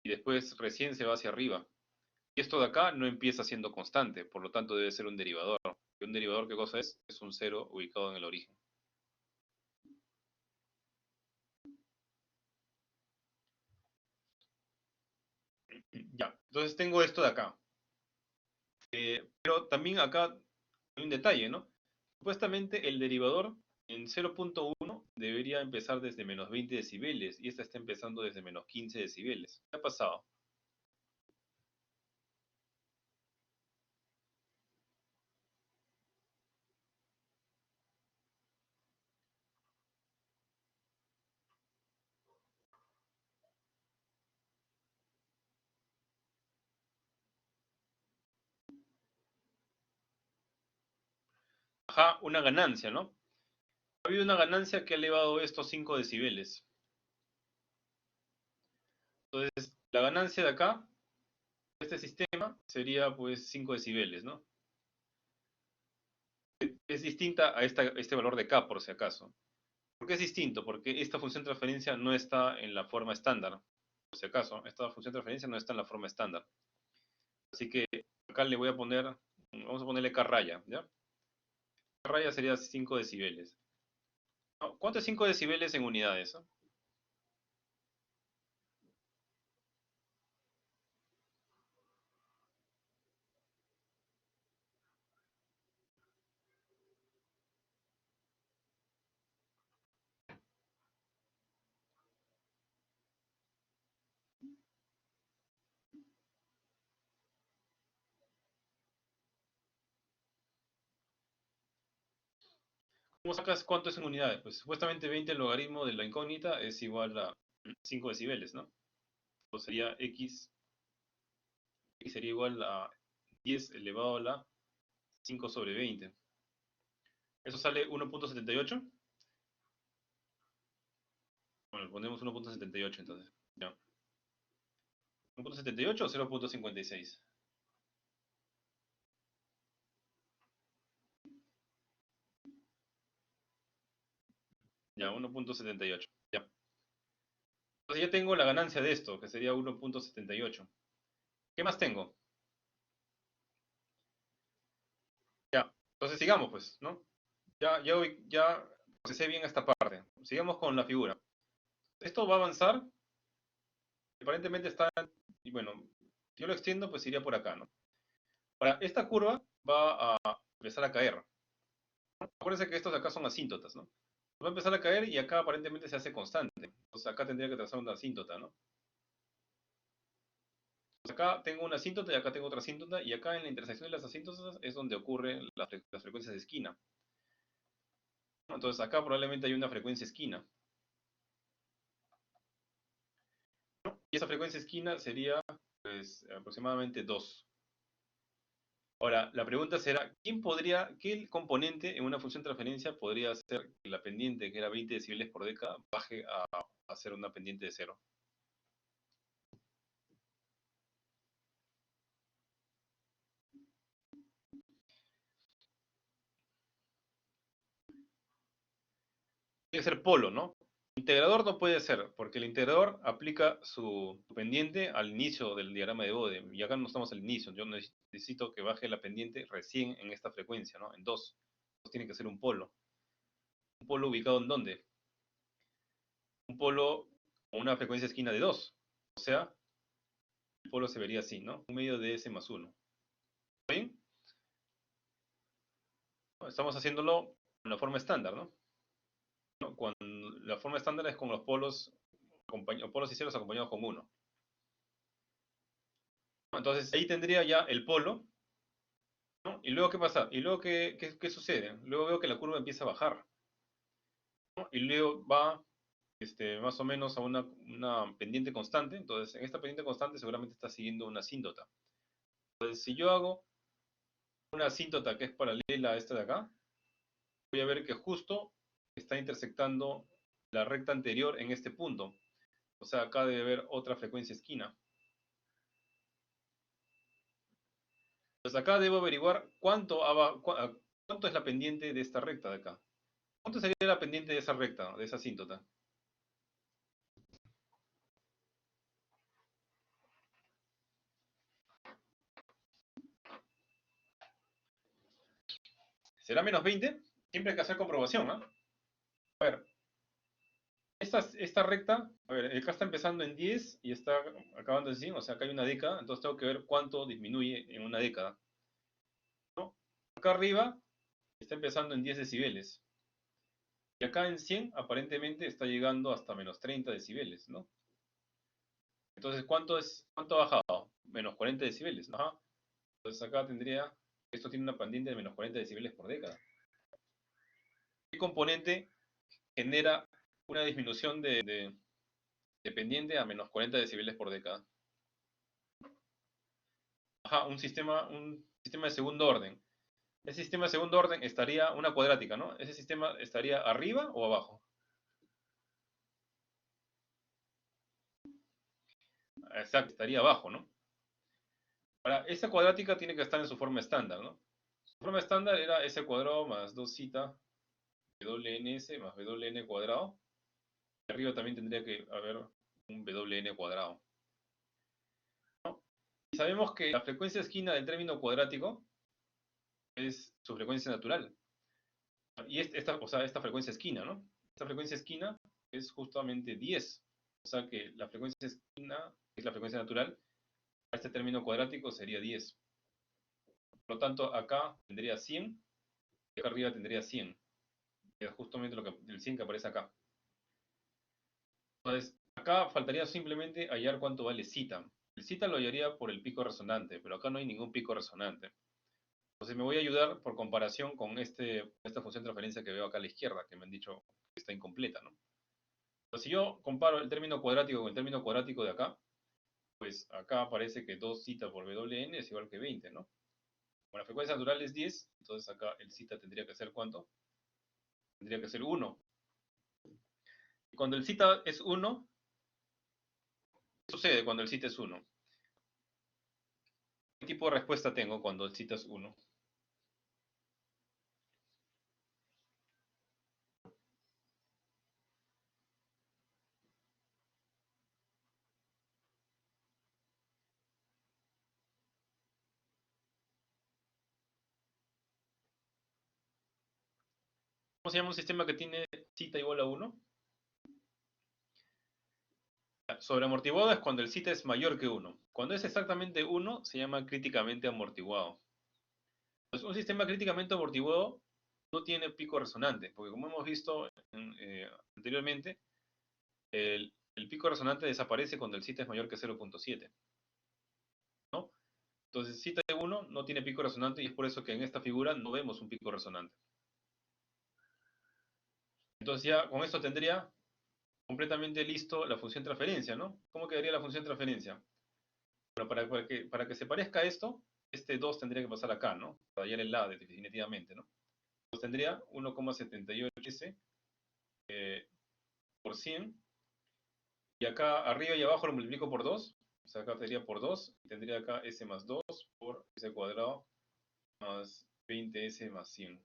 y después recién se va hacia arriba. Y esto de acá no empieza siendo constante, por lo tanto debe ser un derivador. ¿Y un derivador qué cosa es? Es un cero ubicado en el origen. Ya, entonces tengo esto de acá. Pero también acá hay un detalle, ¿no? Supuestamente el derivador en 0.1 debería empezar desde -20 decibeles y esta está empezando desde -15 decibeles. ¿Qué ha pasado? Ajá, una ganancia, ¿no? Ha habido una ganancia que ha elevado estos 5 decibeles. Entonces, la ganancia de acá, de este sistema, sería pues 5 decibeles, ¿no? Es distinta a este valor de K, por si acaso. ¿Por qué es distinto? Porque esta función de transferencia no está en la forma estándar. Por si acaso, esta función de transferencia no está en la forma estándar. Así que acá le voy a poner, vamos a ponerle K raya, ¿ya? K raya sería 5 decibeles. No, ¿cuánto es 5 decibeles en unidades? ¿Ah? ¿Cómo sacas cuánto es en unidades? Pues supuestamente 20 el logaritmo de la incógnita es igual a 5 decibeles, ¿no? Entonces sería x sería igual a 10 elevado a la 5 sobre 20. Eso sale 1.78. Bueno, ponemos 1.78 entonces. Ya. 1.78 o 0.56. Ya, 1.78. Ya. Entonces ya tengo la ganancia de esto, que sería 1.78. ¿Qué más tengo? Ya. Entonces sigamos, pues, ¿no? Ya procesé bien esta parte. Sigamos con la figura. Esto va a avanzar. Aparentemente está, y bueno, si yo lo extiendo, pues iría por acá, ¿no? Ahora, esta curva va a empezar a caer. Acuérdense que estos de acá son asíntotas, ¿no? Va a empezar a caer y acá aparentemente se hace constante. Entonces acá tendría que trazar una asíntota, ¿no? Entonces acá tengo una asíntota y acá tengo otra asíntota y acá en la intersección de las asíntotas es donde ocurren las frecuencias de esquina. Entonces acá probablemente hay una frecuencia esquina. Y esa frecuencia esquina sería pues aproximadamente 2. Ahora, la pregunta será, qué componente en una función de transferencia podría hacer que la pendiente, que era 20 decibeles por década, baje a ser una pendiente de cero? Tiene que ser polo, ¿no? Integrador no puede ser, porque el integrador aplica su pendiente al inicio del diagrama de Bode, y acá no estamos al inicio, yo necesito que baje la pendiente recién en esta frecuencia, ¿no? En 2. Entonces tiene que ser un polo. ¿Un polo ubicado en dónde? Un polo con una frecuencia esquina de 2. O sea, el polo se vería así, ¿no? Un medio de S más 1. ¿Bien? Estamos haciéndolo con la forma estándar, ¿no? Cuando la forma estándar es con los polos, polos y ceros acompañados con 1. Entonces ahí tendría ya el polo, ¿no? Y luego, ¿qué pasa? Y luego, ¿qué sucede? Luego veo que la curva empieza a bajar, ¿no? Y luego va más o menos a una pendiente constante. Entonces, en esta pendiente constante seguramente está siguiendo una asíntota. Entonces, si yo hago una asíntota que es paralela a esta de acá, voy a ver que justo está intersectando la recta anterior en este punto. O sea, acá debe haber otra frecuencia esquina. Entonces acá debo averiguar cuánto es la pendiente de esta recta de acá. ¿Cuánto sería la pendiente de esa recta, de esa asíntota? ¿Será menos 20? Siempre hay que hacer comprobación, ¿no? A ver, esta recta, a ver, acá está empezando en 10 y está acabando en 100, o sea, acá hay una década, entonces tengo que ver cuánto disminuye en una década, ¿no? Acá arriba está empezando en 10 decibeles. Y acá en 100 aparentemente está llegando hasta menos 30 decibeles, ¿no? Entonces, ¿cuánto ha bajado? Menos 40 decibeles, ¿no? Entonces acá esto tiene una pendiente de menos 40 decibeles por década. ¿Qué componente genera una disminución de pendiente a menos 40 decibeles por década? Ajá, un sistema de segundo orden. Ese sistema de segundo orden estaría una cuadrática, ¿no? Ese sistema estaría arriba o abajo. Exacto, estaría abajo, ¿no? Ahora, esa cuadrática tiene que estar en su forma estándar, ¿no? Su forma estándar era S cuadrado más 2 zeta WNS más WN cuadrado. Y arriba también tendría que haber un WN cuadrado. Y sabemos que la frecuencia esquina del término cuadrático es su frecuencia natural. Y o sea, esta frecuencia esquina, ¿no? Esta frecuencia esquina es justamente 10. O sea que la frecuencia esquina, que es la frecuencia natural, a este término cuadrático sería 10. Por lo tanto, acá tendría 100 y acá arriba tendría 100. Que es justamente el 100 que aparece acá. Entonces, acá faltaría simplemente hallar cuánto vale zeta. El zeta lo hallaría por el pico resonante, pero acá no hay ningún pico resonante. Entonces me voy a ayudar por comparación con esta función de referencia que veo acá a la izquierda, que me han dicho que está incompleta, ¿no? Entonces, si yo comparo el término cuadrático con el término cuadrático de acá, pues acá aparece que 2 zeta por WN es igual que 20, ¿no? Como la frecuencia natural es 10, entonces acá el zeta tendría que ser ¿cuánto? Tendría que ser 1. Y cuando el zeta es 1, ¿qué sucede cuando el zeta es 1? ¿Qué tipo de respuesta tengo cuando el zeta es 1? ¿Cómo se llama un sistema que tiene zeta igual a 1? Sobreamortiguado es cuando el zeta es mayor que 1. Cuando es exactamente 1, se llama críticamente amortiguado. Entonces, un sistema críticamente amortiguado no tiene pico resonante, porque como hemos visto anteriormente, el pico resonante desaparece cuando el zeta es mayor que 0.7, ¿no? Entonces, zeta de 1 no tiene pico resonante y es por eso que en esta figura no vemos un pico resonante. Entonces ya con esto tendría completamente listo la función transferencia, ¿no? ¿Cómo quedaría la función transferencia? Bueno, para que se parezca a esto, este 2 tendría que pasar acá, ¿no? Para hallar el A definitivamente, ¿no? Entonces tendría 1,78s por 100. Y acá arriba y abajo lo multiplico por 2. O sea, acá sería por 2. Y tendría acá s más 2 por s cuadrado más 20s más 100.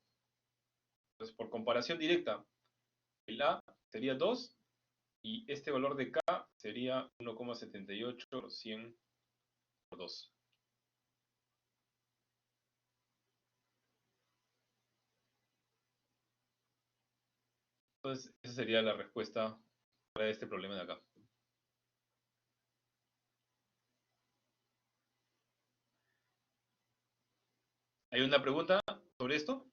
Entonces, por comparación directa, el A sería 2 y este valor de K sería 1,78 por 100 por 2. Entonces, esa sería la respuesta para este problema de acá. ¿Hay una pregunta sobre esto?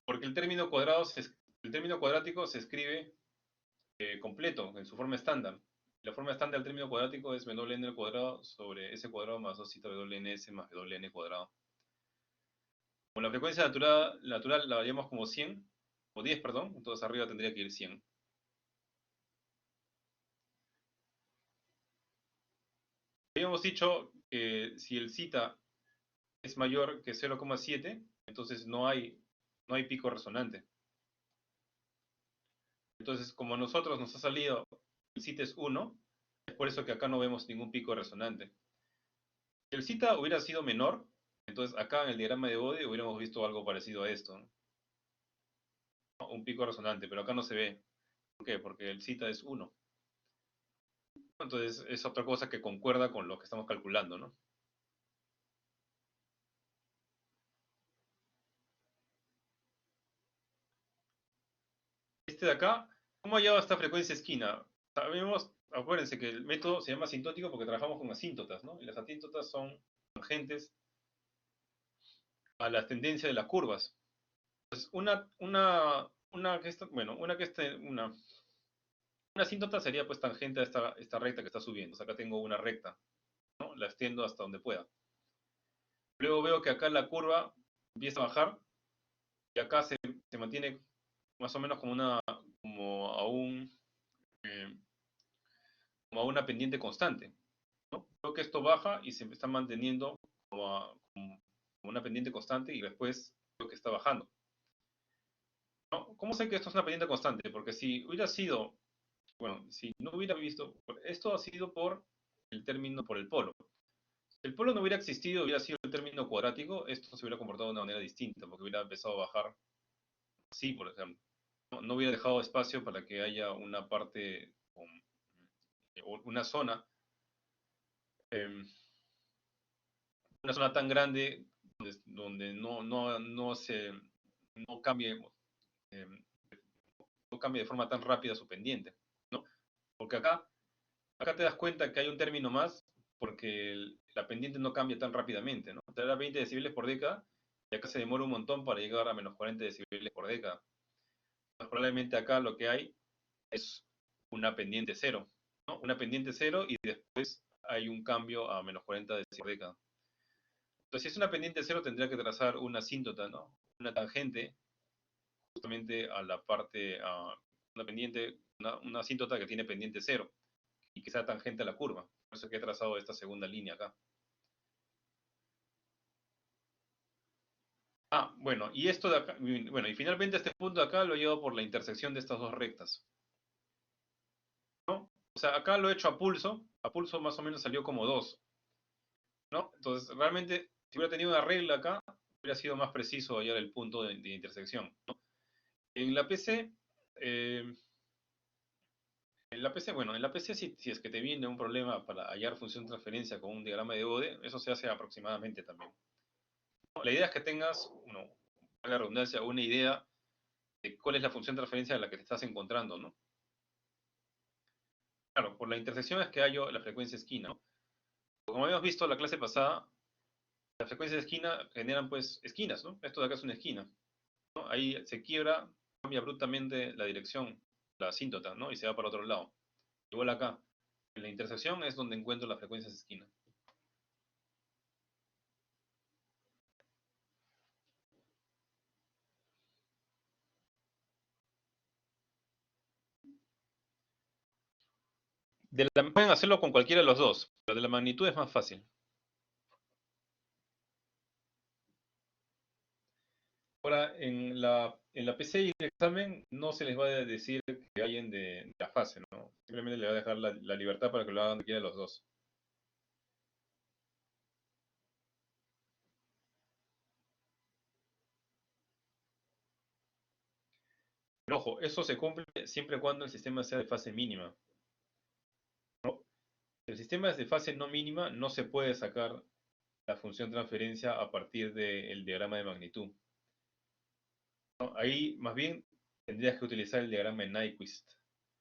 Porque el término cuadrático se escribe completo, en su forma estándar. La forma estándar del término cuadrático es w n al cuadrado sobre s cuadrado más 2 w n s más w n cuadrado. Como la frecuencia natural la llamamos como 100, o 10, perdón, entonces arriba tendría que ir 100. Habíamos dicho que si el zeta es mayor que 0,7, entonces no hay pico resonante. Entonces, como a nosotros nos ha salido el zeta es 1, es por eso que acá no vemos ningún pico resonante. Si el zeta hubiera sido menor, entonces acá en el diagrama de Bode hubiéramos visto algo parecido a esto, ¿no? Un pico resonante, pero acá no se ve. ¿Por qué? Porque el zeta es 1. Entonces es otra cosa que concuerda con lo que estamos calculando, ¿no? Este de acá, ¿cómo ha llegado a esta frecuencia esquina? Sabemos, acuérdense que el método se llama asintótico porque trabajamos con asíntotas, ¿no? Y las asíntotas son tangentes a la tendencia de las curvas. Entonces, una asíntota sería pues tangente a esta recta que está subiendo. O sea, acá tengo una recta, ¿no? La extiendo hasta donde pueda. Luego veo que acá la curva empieza a bajar y acá se mantiene más o menos como a eh, como a una pendiente constante, ¿no? Veo que esto baja y se está manteniendo como una pendiente constante y después veo que está bajando, ¿no? ¿Cómo sé que esto es una pendiente constante? Porque si hubiera sido, bueno, si no hubiera visto, esto ha sido por el término, por el polo. Si el polo no hubiera existido, hubiera sido el término cuadrático, esto se hubiera comportado de una manera distinta, porque hubiera empezado a bajar así, por ejemplo. No hubiera dejado espacio para que haya una parte, o eh, una zona tan grande donde no cambie, eh, no cambie de forma tan rápida su pendiente, ¿no? Porque acá te das cuenta que hay un término más porque la pendiente no cambia tan rápidamente, ¿no? Te da 20 decibeles por década y acá se demora un montón para llegar a menos 40 decibeles por década. Entonces, probablemente acá lo que hay es una pendiente cero, ¿no? Una pendiente cero y después hay un cambio a menos 40 decibeles por década. Entonces, si es una pendiente cero, tendría que trazar una asíntota, ¿no? Una tangente justamente a la parte, a una pendiente, una asíntota que tiene pendiente cero y que sea tangente a la curva. Por eso que he trazado esta segunda línea acá. Bueno, y esto de acá, bueno, y finalmente este punto de acá lo llevo por la intersección de estas dos rectas, ¿no? O sea, acá lo he hecho a pulso más o menos salió como 2, ¿no? Entonces, realmente, si hubiera tenido una regla acá, hubiera sido más preciso hallar el punto de intersección, ¿no? En la PC, eh, bueno, en la PC si es que te viene un problema para hallar función de transferencia con un diagrama de Bode, eso se hace aproximadamente también. La idea es que tengas, la redundancia, una idea de cuál es la función de transferencia de la que te estás encontrando, ¿no? Claro, por la intersección es que hallo la frecuencia esquina, ¿no? Como habíamos visto en la clase pasada, las frecuencias de esquina generan pues esquinas, ¿no? Esto de acá es una esquina, ¿no? Ahí se quiebra, cambia abruptamente la dirección, la asíntota, ¿no? Y se va para otro lado. Igual acá, en la intersección es donde encuentro las frecuencias de esquina. Pueden hacerlo con cualquiera de los dos, pero de la magnitud es más fácil. Ahora, en la PC y el examen no se les va a decir que hayan de la fase, ¿no? Simplemente le va a dejar la libertad para que lo hagan cualquiera de los dos. Pero ojo, eso se cumple siempre y cuando el sistema sea de fase mínima. Si el sistema es de fase no mínima, no se puede sacar la función transferencia a partir del diagrama de magnitud. ¿No? Ahí, más bien, tendrías que utilizar el diagrama de Nyquist.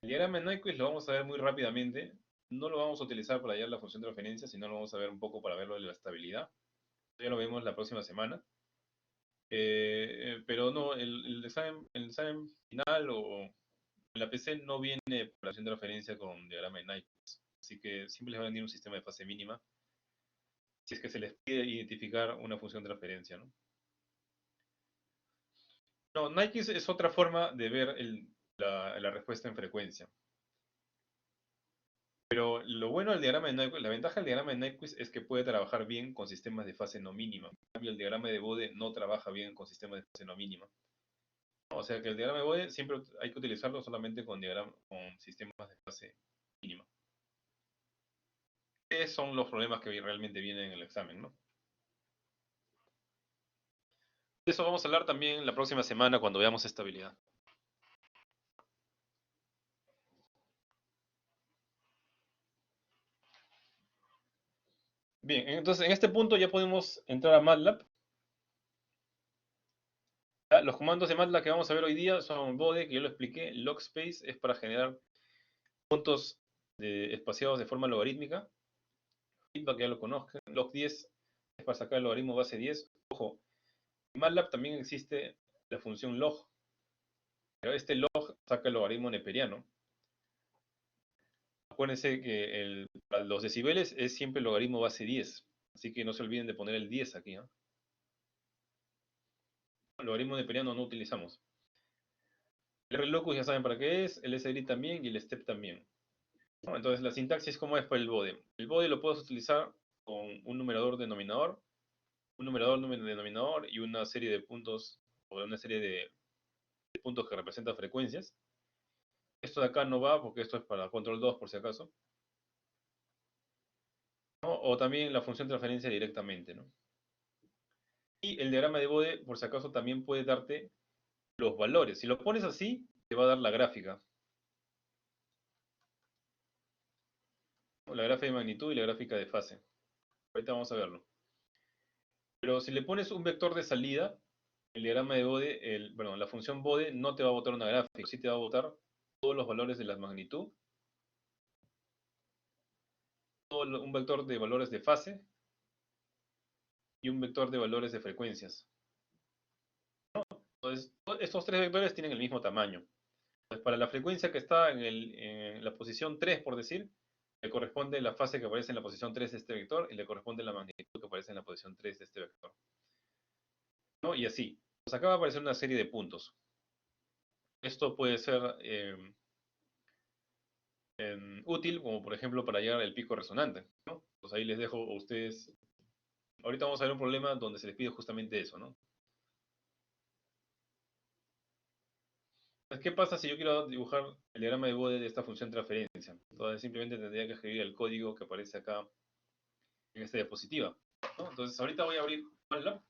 El diagrama de Nyquist lo vamos a ver muy rápidamente. No lo vamos a utilizar para hallar la función de referencia, sino lo vamos a ver un poco para verlo de la estabilidad. Ya lo vemos la próxima semana. Pero no, el examen final o la PC no viene por la función de referencia con diagrama de Nyquist. Así que siempre les va a venir un sistema de fase mínima si es que se les pide identificar una función de referencia, ¿no? No, Nyquist es otra forma de ver la respuesta en frecuencia. Pero lo bueno del diagrama de Nyquist, la ventaja del diagrama de Nyquist es que puede trabajar bien con sistemas de fase no mínima. En cambio, el diagrama de Bode no trabaja bien con sistemas de fase no mínima. O sea que el diagrama de Bode siempre hay que utilizarlo solamente con sistemas de fase mínima. Esos son los problemas que realmente vienen en el examen, ¿no? De eso vamos a hablar también la próxima semana cuando veamos estabilidad. Bien, entonces en este punto ya podemos entrar a MATLAB. ¿Ya? Los comandos de MATLAB que vamos a ver hoy día son Bode, que yo lo expliqué. Logspace es para generar puntos espaciados de forma logarítmica. Feedback ya lo conozcan. Log10 es para sacar el logaritmo base 10. Ojo, en MATLAB también existe la función log, pero este log saca el logaritmo neperiano. Acuérdense que para los decibeles es siempre el logaritmo base 10, así que no se olviden de poner el 10 aquí, ¿no? El logaritmo neperiano no utilizamos. El RLOCUS ya saben para qué es, el SGRI también y el STEP también. ¿No? Entonces la sintaxis, ¿cómo es para el BODE? El BODE lo puedes utilizar con un numerador denominador, un numerador denominador y una serie de puntos, o una serie de puntos que representan frecuencias. Esto de acá no va porque esto es para control 2 por si acaso. ¿No? O también la función de transferencia directamente, ¿no? Y el diagrama de Bode, por si acaso, también puede darte los valores. Si lo pones así, te va a dar la gráfica. La gráfica de magnitud y la gráfica de fase. Ahorita vamos a verlo. Pero si le pones un vector de salida, el diagrama de Bode, bueno, la función Bode no te va a botar una gráfica, sí te va a botar todos los valores de la magnitud, un vector de valores de fase y un vector de valores de frecuencias. Entonces, estos tres vectores tienen el mismo tamaño. Entonces, para la frecuencia que está en la posición 3, por decir, le corresponde la fase que aparece en la posición 3 de este vector y le corresponde la magnitud que aparece en la posición 3 de este vector. ¿No? Y así. Pues acá va a aparecer una serie de puntos. Esto puede ser útil, como por ejemplo para hallar el pico resonante, ¿no? Pues ahí les dejo a ustedes. Ahorita vamos a ver un problema donde se les pide justamente eso, ¿no? Entonces, ¿qué pasa si yo quiero dibujar el diagrama de Bode de esta función transferencia? Entonces simplemente tendría que escribir el código que aparece acá en esta diapositiva, ¿no? Entonces ahorita voy a abrir MATLAB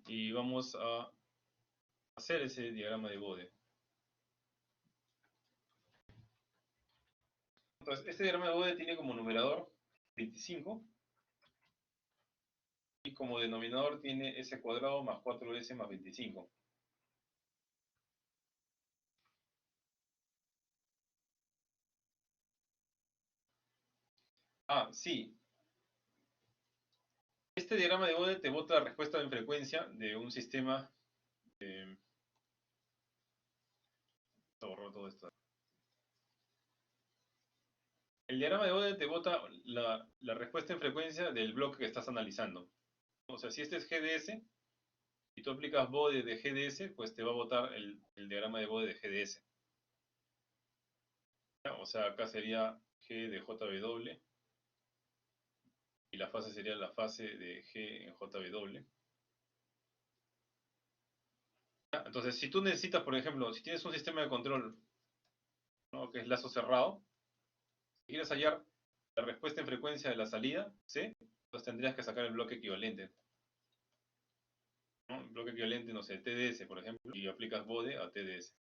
y vamos a hacer ese diagrama de Bode. Entonces, este diagrama de Bode tiene como numerador 25 y como denominador tiene s cuadrado más 4s más 25. Ah, sí. Este diagrama de Bode te bota la respuesta en frecuencia de un sistema. Eh, todo esto. El diagrama de Bode te bota la respuesta en frecuencia del bloque que estás analizando. O sea, si este es GDS y tú aplicas Bode de GDS, pues te va a botar el diagrama de Bode de GDS. ¿ya? O sea, acá sería G de JW y la fase sería la fase de G en JW. ¿Ya? Entonces, si tú necesitas, por ejemplo, si tienes un sistema de control, ¿no? Que es lazo cerrado, si quieres hallar la respuesta en frecuencia de la salida, C, entonces tendrías que sacar el bloque equivalente, ¿no? El bloque equivalente, no sé, TDS, por ejemplo, y aplicas BODE a TDS.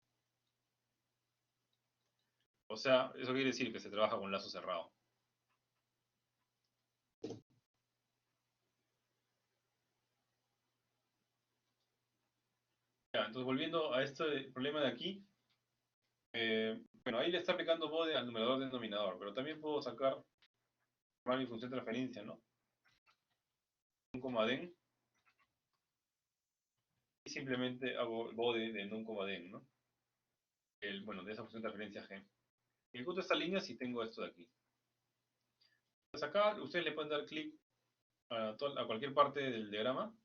O sea, eso quiere decir que se trabaja con lazo cerrado. Ya, entonces, volviendo a este problema de aquí, bueno, ahí le está aplicando BODE al numerador denominador, pero también puedo sacar mi función de transferencia, ¿no? Un comaden, y simplemente hago BODE de num comaden, ¿no? Bueno, de esa función de transferencia G. Ejecuto esta línea si tengo esto de aquí. Pues acá ustedes le pueden dar clic a cualquier parte del diagrama,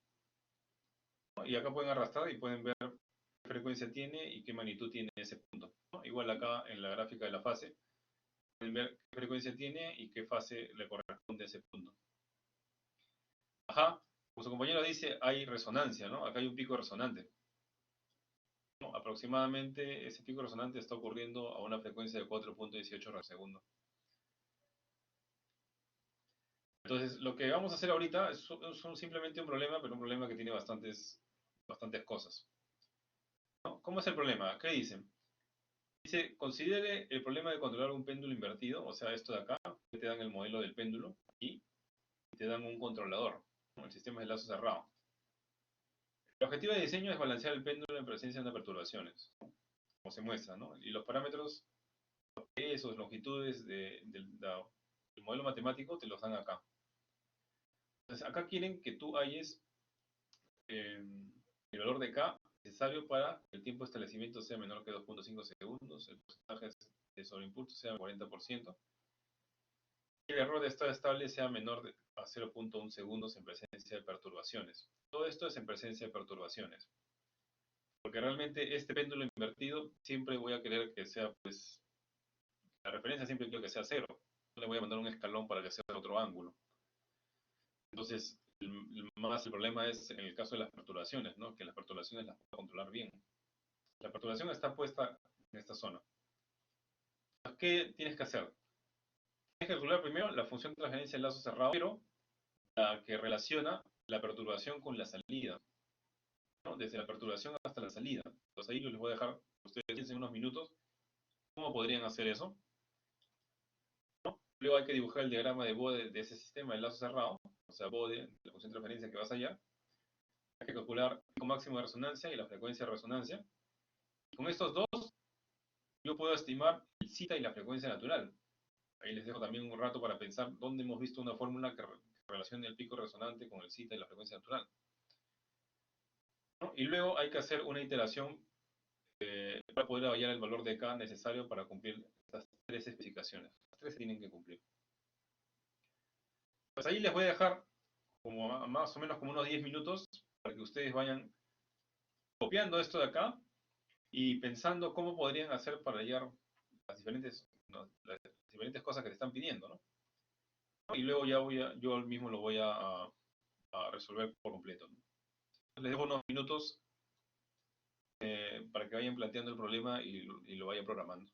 ¿no? Y acá pueden arrastrar y pueden ver qué frecuencia tiene y qué magnitud tiene ese punto, ¿no? Igual acá en la gráfica de la fase, pueden ver qué frecuencia tiene y qué fase le corresponde a ese punto. Ajá, como su compañero dice, hay resonancia, ¿no? Acá hay un pico resonante, ¿no? Aproximadamente ese pico resonante está ocurriendo a una frecuencia de 4.18 radios por segundo. Entonces, lo que vamos a hacer ahorita es simplemente un problema, pero un problema que tiene bastantes cosas, ¿no? ¿Cómo es el problema? ¿Qué dicen? Dice, considere el problema de controlar un péndulo invertido, o sea, esto de acá, que te dan el modelo del péndulo y te dan un controlador, ¿no? El sistema de lazo cerrado. El objetivo de diseño es balancear el péndulo en presencia de perturbaciones, ¿no? Como se muestra, ¿no? Y los parámetros, esos, longitudes del modelo matemático te los dan acá. Entonces, acá quieren que tú halles el valor de K necesario para que el tiempo de establecimiento sea menor que 2.5 segundos, el porcentaje de sobreimpulso sea 40%, y el error de estado estable sea menor a 0.1 segundos en presencia de perturbaciones. Todo esto es en presencia de perturbaciones. Porque realmente este péndulo invertido siempre voy a querer que sea, pues, la referencia siempre quiero que sea cero. No le voy a mandar un escalón para que sea otro ángulo. Entonces, el problema es en el caso de las perturbaciones, ¿no? Que las perturbaciones las puedo controlar bien. La perturbación está puesta en esta zona. ¿Qué tienes que hacer? Tienes que calcular primero la función de transferencia del lazo cerrado, pero la que relaciona la perturbación con la salida, ¿no? Desde la perturbación hasta la salida. Entonces ahí yo les voy a dejar, ustedes piensen unos minutos, cómo podrían hacer eso. Luego hay que dibujar el diagrama de Bode de ese sistema de lazo cerrado, o sea, Bode, la función de referencia que vas allá. Hay que calcular el pico máximo de resonancia y la frecuencia de resonancia. Con estos dos, yo puedo estimar el zeta y la frecuencia natural. Ahí les dejo también un rato para pensar dónde hemos visto una fórmula que relacione el pico resonante con el zeta y la frecuencia natural, ¿no? Y luego hay que hacer una iteración para poder hallar el valor de K necesario para cumplir estas tres especificaciones. Las tres se tienen que cumplir. Pues ahí les voy a dejar como más o menos como unos 10 minutos para que ustedes vayan copiando esto de acá y pensando cómo podrían hacer para hallar las diferentes, ¿no? Las diferentes cosas que te están pidiendo, ¿no? Y luego ya yo mismo lo voy a resolver por completo, ¿no? Les dejo unos minutos para que vayan planteando el problema y lo vayan programando.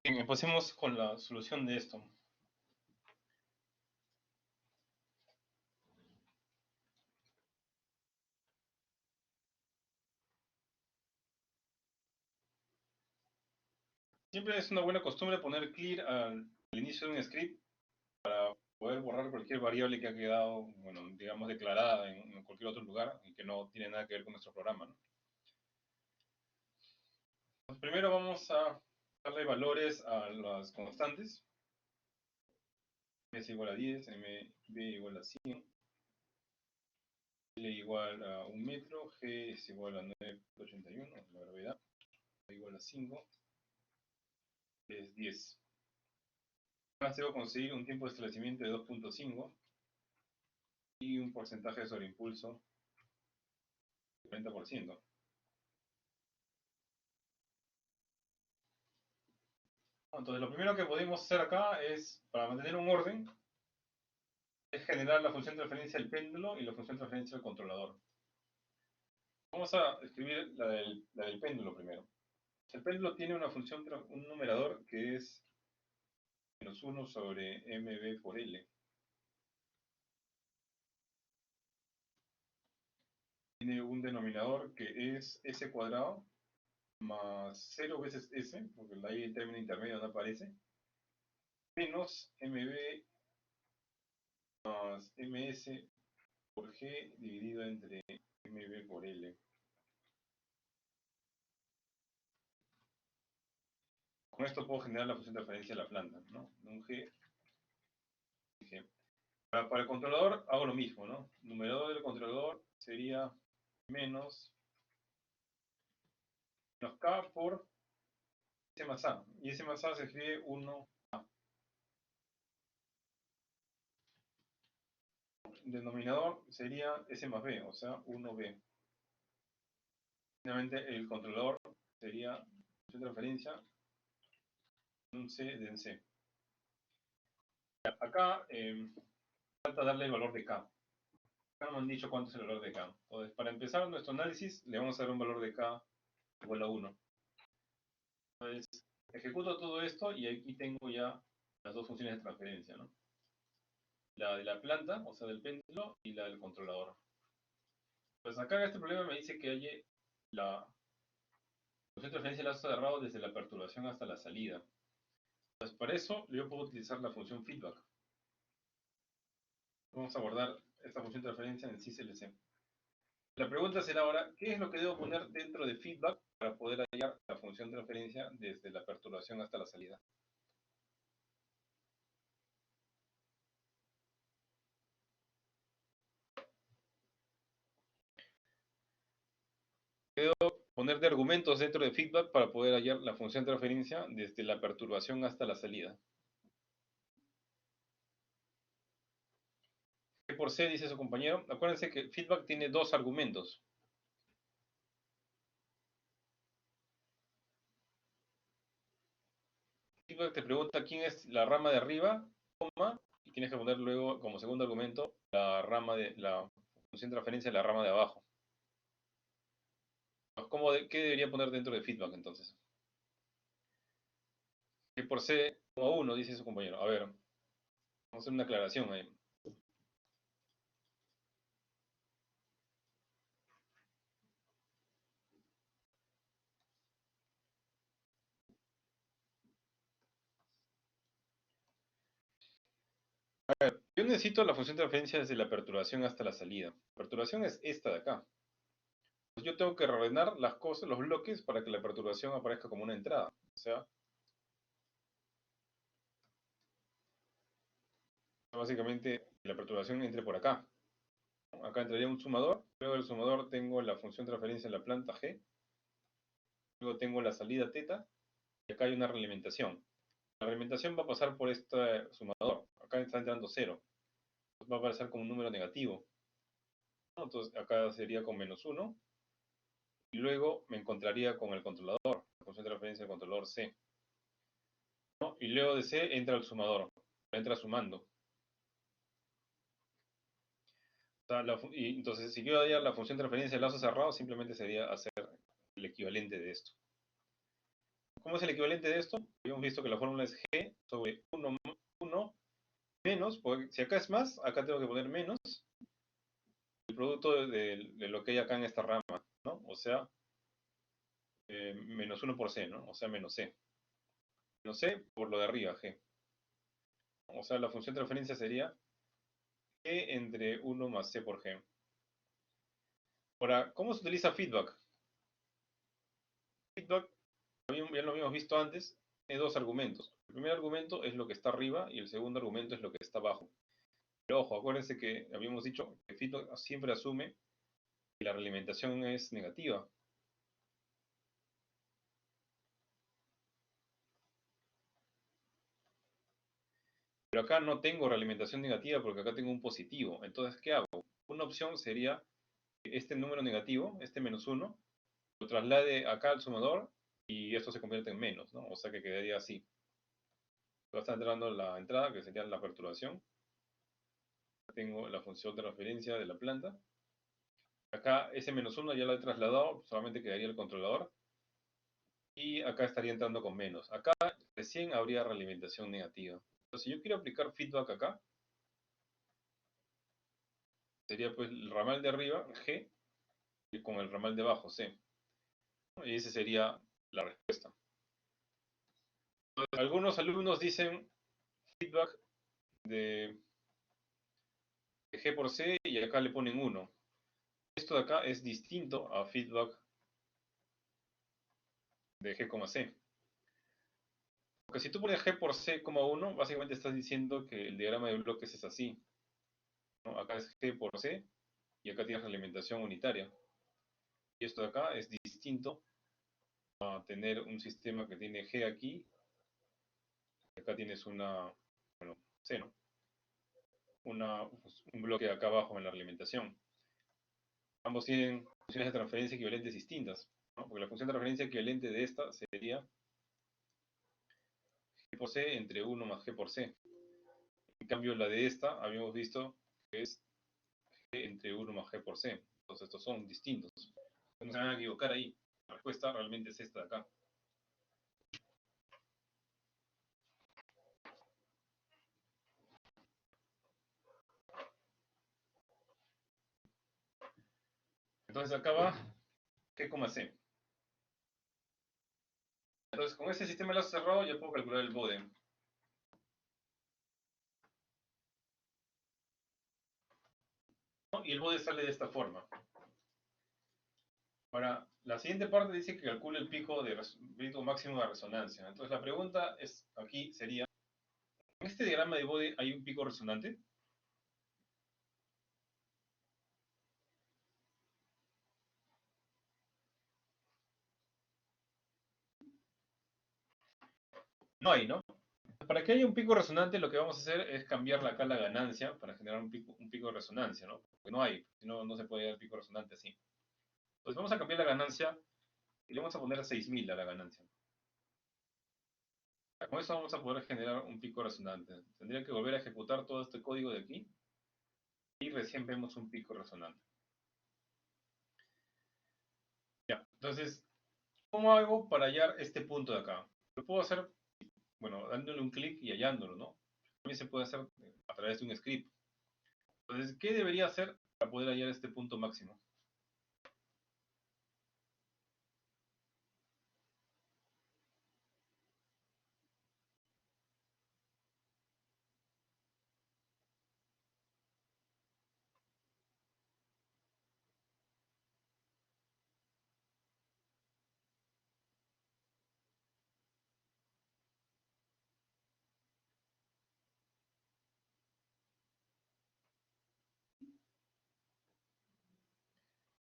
Bien, empecemos con la solución de esto. Siempre es una buena costumbre poner clear al inicio de un script para poder borrar cualquier variable que ha quedado, bueno, digamos, declarada en cualquier otro lugar y que no tiene nada que ver con nuestro programa, ¿no? Pues primero vamos a darle valores a las constantes. M es igual a 10, MB igual a 100, L igual a 1 metro, G es igual a 9,81, la gravedad, igual a 5, es 10. Además debo conseguir un tiempo de establecimiento de 2,5 y un porcentaje de sobreimpulso de 40%. Entonces lo primero que podemos hacer acá es, para mantener un orden, es generar la función de referencia del péndulo y la función de referencia del controlador. Vamos a escribir la del péndulo primero. El péndulo tiene una función, un numerador que es menos 1 sobre mb por L. Tiene un denominador que es s cuadrado más 0 veces s, porque ahí el término intermedio no aparece, menos mb más ms por g dividido entre mb por L. Con esto puedo generar la función de referencia de la planta, ¿no? Un g. Para el controlador hago lo mismo, ¿no? Numerador del controlador sería menos k por S más A. Y S más A se escribe 1A. El denominador sería S más B, o sea, 1B. Finalmente, el controlador sería función de referencia un C de en C. Acá falta darle el valor de K. Acá no me han dicho cuánto es el valor de K. Entonces, para empezar nuestro análisis, le vamos a dar un valor de K igual a 1. Entonces, ejecuto todo esto y aquí tengo ya las dos funciones de transferencia, ¿no? La de la planta, o sea, del péndulo, y la del controlador. Pues acá en este problema me dice que hay la función de transferencia del lazo cerrado desde la perturbación hasta la salida. Pues para eso yo puedo utilizar la función feedback. Vamos a guardar esta función de transferencia en el syslc. La pregunta será ahora, ¿qué es lo que debo poner dentro de feedback para poder hallar la función de transferencia desde la perturbación hasta la salida? Poner de argumentos dentro de feedback para poder hallar la función de transferencia desde la perturbación hasta la salida. G por C, dice su compañero. Acuérdense que feedback tiene dos argumentos. Feedback te pregunta quién es la rama de arriba, coma, y tienes que poner luego como segundo argumento la rama de la función de transferencia de la rama de abajo. ¿Qué debería poner dentro de feedback entonces? G por C, como 1, dice su compañero. A ver, vamos a hacer una aclaración ahí. Yo necesito la función de transferencia desde la perturbación hasta la salida. La perturbación es esta de acá. Pues yo tengo que reordenar las cosas, los bloques, para que la perturbación aparezca como una entrada. O sea, básicamente la perturbación entre por acá. Acá entraría un sumador. Luego del sumador tengo la función de transferencia en la planta G. Luego tengo la salida θ. Y acá hay una realimentación. La realimentación va a pasar por este sumador. Acá está entrando 0. Va a aparecer como un número negativo. Entonces acá sería con menos 1. Y luego me encontraría con el controlador, la función de referencia del controlador C. ¿No? Y luego de C entra el sumador, entra sumando. O sea, y entonces, si quiero hallar la función de referencia del lazo cerrado, simplemente sería hacer el equivalente de esto. ¿Cómo es el equivalente de esto? Habíamos visto que la fórmula es G sobre 1 menos, porque si acá es más, acá tengo que poner menos el producto de lo que hay acá en esta rama, ¿no? O sea, menos 1 por C, ¿no? O sea, menos C. Menos C por lo de arriba, G. O sea, la función de referencia sería G entre 1 más C por G. Ahora, ¿cómo se utiliza feedback? Feedback, ya lo habíamos visto antes, tiene dos argumentos. El primer argumento es lo que está arriba y el segundo argumento es lo que está abajo. Pero ojo, acuérdense que habíamos dicho que feedback siempre asume que la realimentación es negativa. Pero acá no tengo realimentación negativa porque acá tengo un positivo. Entonces, ¿qué hago? Una opción sería que este número negativo, este menos 1, lo traslade acá al sumador y esto se convierte en menos, ¿no? O sea que quedaría así. Va a estar entrando la entrada, que sería la perturbación. Tengo la función de referencia de la planta. Acá ese menos 1 ya lo he trasladado, solamente quedaría el controlador. Y acá estaría entrando con menos. Acá recién habría realimentación negativa. Entonces, si yo quiero aplicar feedback acá, sería pues el ramal de arriba, G, y con el ramal de abajo, C. Y esa sería la respuesta. Entonces, algunos alumnos dicen feedback de G por C y acá le ponen 1. Esto de acá es distinto a feedback de G, C. Porque si tú pones G por C, 1, básicamente estás diciendo que el diagrama de bloques es así, ¿no? Acá es G por C y acá tienes la alimentación unitaria. Y esto de acá es distinto a tener un sistema que tiene G aquí, y acá tienes bueno, C, ¿no? Un bloque acá abajo en la alimentación. Ambos tienen funciones de transferencia equivalentes distintas, ¿no? Porque la función de transferencia equivalente de esta sería G por C entre 1 más G por C. En cambio, la de esta habíamos visto que es G entre 1 más G por C. Entonces, estos son distintos. No se van a equivocar ahí. La respuesta realmente es esta de acá. Entonces, acá va G, C. Entonces, con este sistema de lazo cerrado ya puedo calcular el bode. ¿No? Y el bode sale de esta forma. Ahora, la siguiente parte dice que calcule el pico máximo de resonancia. Entonces, la pregunta es, aquí sería, ¿en este diagrama de bode hay un pico resonante? No hay, ¿no? Para que haya un pico resonante, lo que vamos a hacer es cambiar acá la ganancia para generar un pico de resonancia, ¿no? Porque no hay, si no, no se puede dar pico resonante así. Entonces vamos a cambiar la ganancia y le vamos a poner 6000 a la ganancia. Con eso vamos a poder generar un pico resonante. Tendría que volver a ejecutar todo este código de aquí y recién vemos un pico resonante. Ya, entonces, ¿cómo hago para hallar este punto de acá? Lo puedo hacer, bueno, dándole un clic y hallándolo, ¿no? También se puede hacer a través de un script. Entonces, ¿qué debería hacer para poder hallar este punto máximo?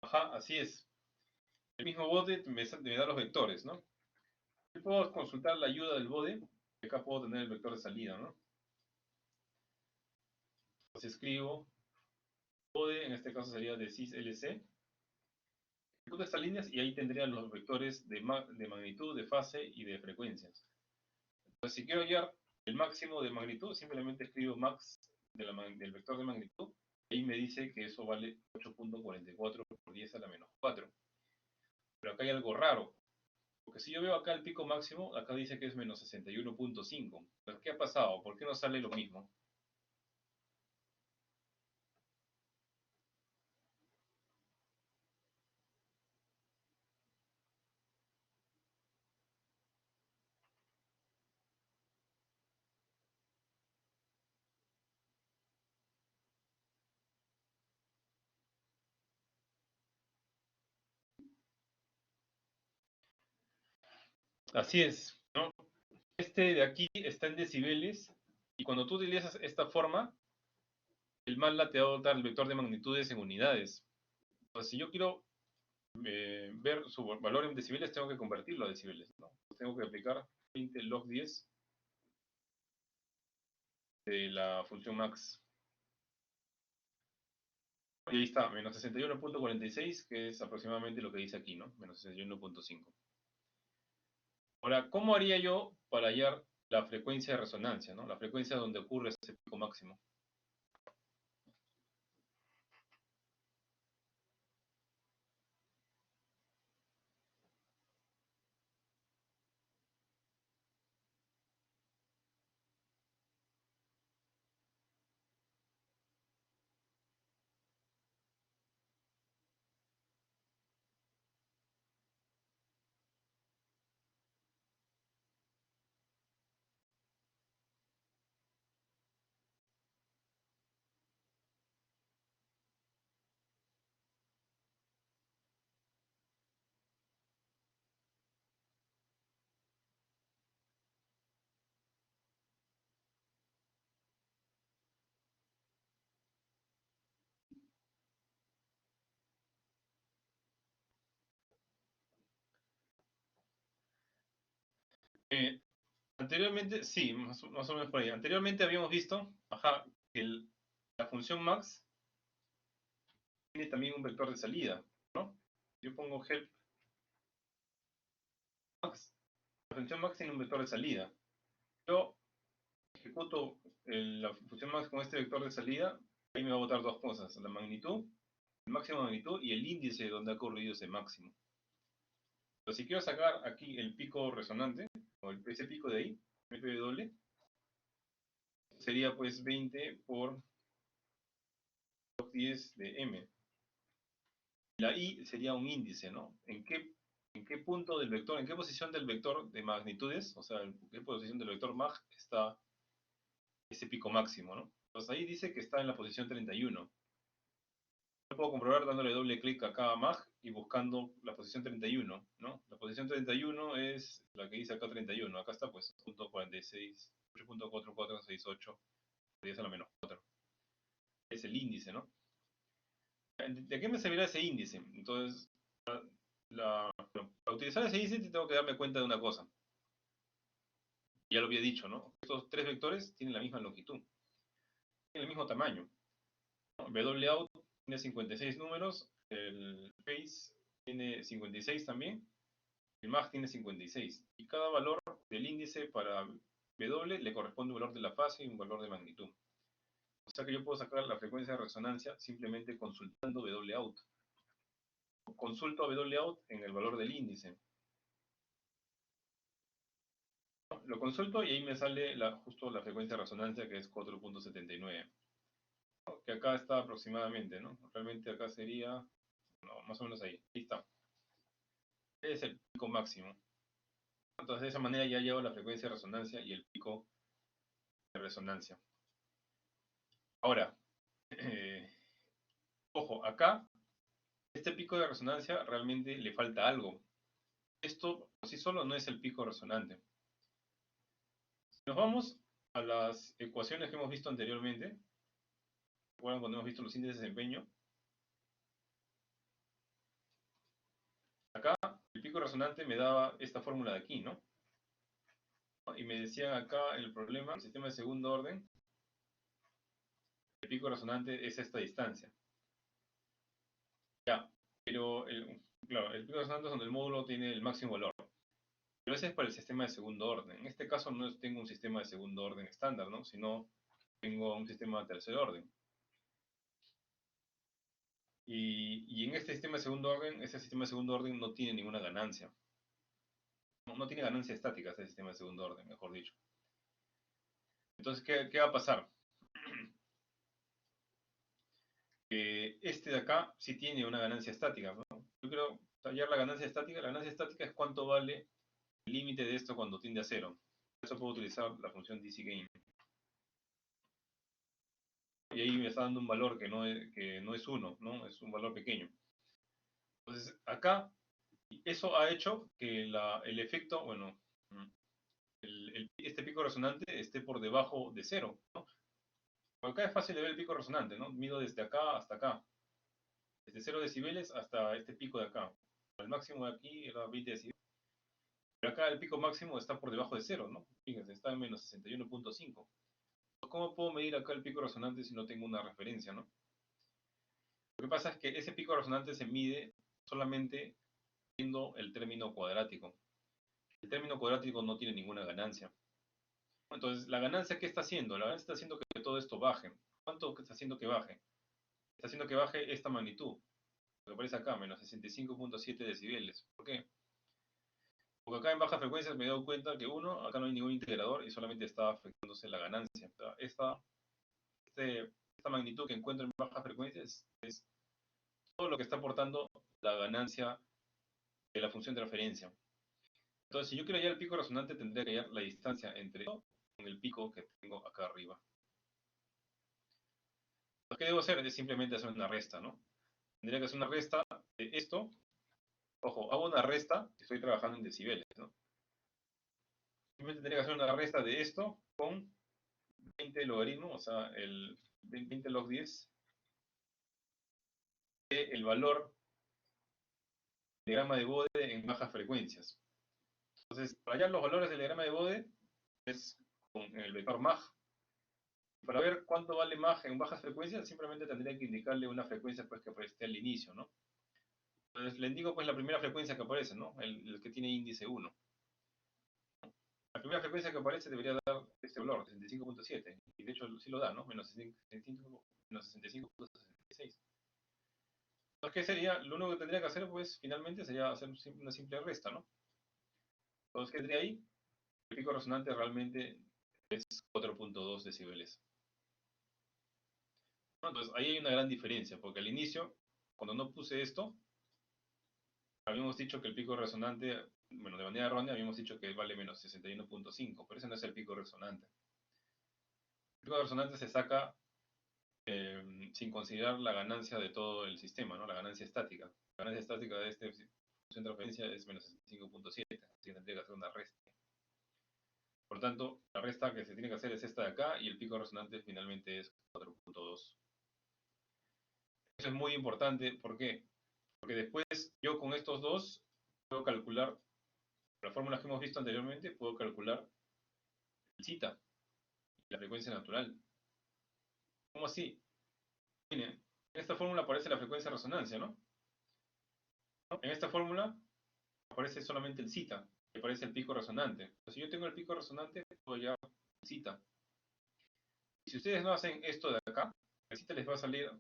Ajá, así es. El mismo bode me da los vectores, ¿no? Yo puedo consultar la ayuda del bode, y acá puedo tener el vector de salida, ¿no? Entonces escribo bode, en este caso sería de cis-LC, ejecuto estas líneas y ahí tendría los vectores de magnitud, de fase y de frecuencias. Entonces, si quiero hallar el máximo de magnitud, simplemente escribo max del vector de magnitud, y ahí me dice que eso vale 8.44 por 10 a la menos 4. Pero acá hay algo raro, Porque si yo veo acá el pico máximo, acá dice que es menos 61.5. ¿Pero qué ha pasado? ¿Por qué no sale lo mismo? Así es, ¿no? Este de aquí está en decibeles y cuando tú utilizas esta forma, el MATLAB te va a dar el vector de magnitudes en unidades. Entonces, si yo quiero ver su valor en decibeles, tengo que convertirlo a decibeles, ¿no? Tengo que aplicar 20 log 10 de la función max. Y ahí está, menos 61.46, que es aproximadamente lo que dice aquí, ¿no? Menos 61.5. Ahora, ¿cómo haría yo para hallar la frecuencia de resonancia, ¿no? La frecuencia donde ocurre ese pico máximo. Eh, Anteriormente, sí, más o menos por ahí. Anteriormente habíamos visto, ajá, que la función max tiene también un vector de salida, ¿no? Yo pongo help max. La función max tiene un vector de salida. Yo ejecuto la función max con este vector de salida, ahí me va a botar dos cosas, la magnitud, el máximo de magnitud y el índice donde ha ocurrido ese máximo. Pero si quiero sacar aquí el pico resonante, o ese pico de ahí, FW, sería pues 20 por 10 de m. La i sería un índice, ¿no? En qué punto del vector, en qué posición del vector de magnitudes, o sea, en qué posición del vector mag está ese pico máximo, ¿no? Entonces ahí dice que está en la posición 31. Lo puedo comprobar dándole doble clic a cada mag y buscando la posición 31, ¿no? La posición 31 es la que dice acá 31. Acá está, pues, punto 46, 8.4468, 10 a la menos 4. Es el índice, ¿no? ¿De qué me servirá ese índice? Entonces, para utilizar ese índice tengo que darme cuenta de una cosa. Ya lo había dicho, ¿no? Estos tres vectores tienen la misma longitud, tienen el mismo tamaño, ¿no? WOut tiene 56 números, el phase tiene 56 también, el mag tiene 56. Y cada valor del índice para W le corresponde un valor de la fase y un valor de magnitud. O sea que yo puedo sacar la frecuencia de resonancia simplemente consultando WOut. Consulto a WOut en el valor del índice. Lo consulto y ahí me sale justo la frecuencia de resonancia que es 4.79, ¿no? Que acá está aproximadamente, ¿no? Realmente acá sería, no, más o menos ahí. Ahí está. Es el pico máximo. Entonces de esa manera ya llevo la frecuencia de resonancia y el pico de resonancia. Ahora, ojo, acá este pico de resonancia realmente le falta algo. Esto por sí solo no es el pico resonante. Si nos vamos a las ecuaciones que hemos visto anteriormente, ¿recuerdan cuando hemos visto los índices de desempeño? Acá el pico resonante me daba esta fórmula de aquí, ¿no? Y me decían acá el problema, el sistema de segundo orden, el pico resonante es esta distancia. Ya, pero claro, el pico resonante es donde el módulo tiene el máximo valor. Pero ese es para el sistema de segundo orden. En este caso no tengo un sistema de segundo orden estándar, ¿no? Sino tengo un sistema de tercer orden. Y en este sistema de segundo orden, ese sistema de segundo orden no tiene ninguna ganancia. no tiene ganancia estática este sistema de segundo orden, mejor dicho. Entonces, ¿qué va a pasar? Que este de acá sí tiene una ganancia estática, ¿no? Yo quiero hallar la ganancia estática es cuánto vale el límite de esto cuando tiende a cero. Por eso puedo utilizar la función dcGain. Y ahí me está dando un valor que no es 1, ¿no? Es un valor pequeño. Entonces, acá, eso ha hecho que el efecto, bueno, este pico resonante esté por debajo de cero, ¿no? Por acá es fácil de ver el pico resonante, ¿no? Mido desde acá hasta acá. Desde 0 decibeles hasta este pico de acá. El máximo de aquí era 20 decibeles. Pero acá el pico máximo está por debajo de cero, ¿no? Fíjense, está en menos 61.5. ¿Cómo puedo medir acá el pico resonante si no tengo una referencia, no? Lo que pasa es que ese pico resonante se mide solamente viendo el término cuadrático. El término cuadrático no tiene ninguna ganancia. Entonces, ¿la ganancia qué está haciendo? La ganancia está haciendo que todo esto baje. ¿Cuánto está haciendo que baje? Está haciendo que baje esta magnitud. Lo que aparece acá, menos 65.7 decibeles. ¿Por qué? Porque acá en bajas frecuencias me he dado cuenta que acá no hay ningún integrador y solamente está afectándose la ganancia. Esta magnitud que encuentro en bajas frecuencias es todo lo que está aportando la ganancia de la función de referencia. Entonces, si yo quiero hallar el pico resonante, tendría que hallar la distancia entre esto con el pico que tengo acá arriba. Lo que debo hacer es simplemente hacer una resta, ¿no? Tendría que hacer una resta de esto. Ojo, hago una resta, estoy trabajando en decibeles, ¿no? Simplemente tendría que hacer una resta de esto con 20 logaritmo, o sea, el 20 log 10 el valor del diagrama de Bode en bajas frecuencias. Entonces, para hallar los valores del diagrama de Bode es con el vector mag. Para ver cuánto vale mag en bajas frecuencias, simplemente tendría que indicarle una frecuencia pues, que esté al inicio, ¿no? Entonces, le indico pues la primera frecuencia que aparece, ¿no? El que tiene índice 1. La primera frecuencia que aparece debería dar este valor, 65.7. Y de hecho sí lo da, ¿no? Menos 65.66. Entonces, ¿qué sería? Lo único que tendría que hacer, pues, finalmente sería hacer una simple resta, ¿no? Entonces, ¿qué tendría ahí? El pico resonante realmente es 4.2 decibeles. ¿No? Entonces, ahí hay una gran diferencia, porque al inicio, cuando no puse esto, habíamos dicho que el pico resonante, bueno, de manera errónea, habíamos dicho que vale menos 61.5, pero ese no es el pico resonante. El pico resonante se saca sin considerar la ganancia de todo el sistema, ¿no? La ganancia estática. La ganancia estática de esta función de referencia es menos 65.7, así que tendría que hacer una resta. Por tanto, la resta que se tiene que hacer es esta de acá y el pico resonante finalmente es 4.2. Eso es muy importante, ¿por qué? Porque después yo con estos dos puedo calcular, las fórmulas que hemos visto anteriormente, puedo calcular el zeta y la frecuencia natural. ¿Cómo así? Miren, en esta fórmula aparece la frecuencia de resonancia, ¿no? En esta fórmula aparece solamente el zeta, y aparece el pico resonante. Entonces, si yo tengo el pico resonante, puedo hallar el zeta. Y si ustedes no hacen esto de acá, el zeta les va a salir,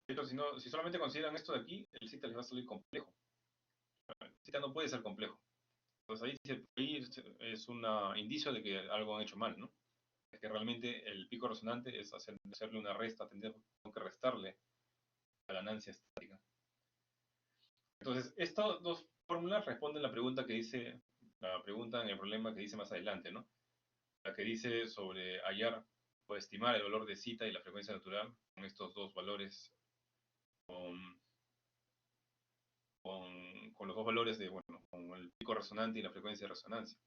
si solamente consideran esto de aquí, el zeta les va a salir complejo. El zeta no puede ser complejo. Entonces ahí es un indicio de que algo han hecho mal, ¿no? Es que realmente el pico resonante es hacerle una resta, tengo que restarle la ganancia estática. Entonces, estas dos fórmulas responden la pregunta en el problema que dice más adelante, ¿no? La que dice sobre hallar o estimar el valor de zeta y la frecuencia natural con estos dos valores, con los dos valores bueno, con el pico resonante y la frecuencia de resonancia.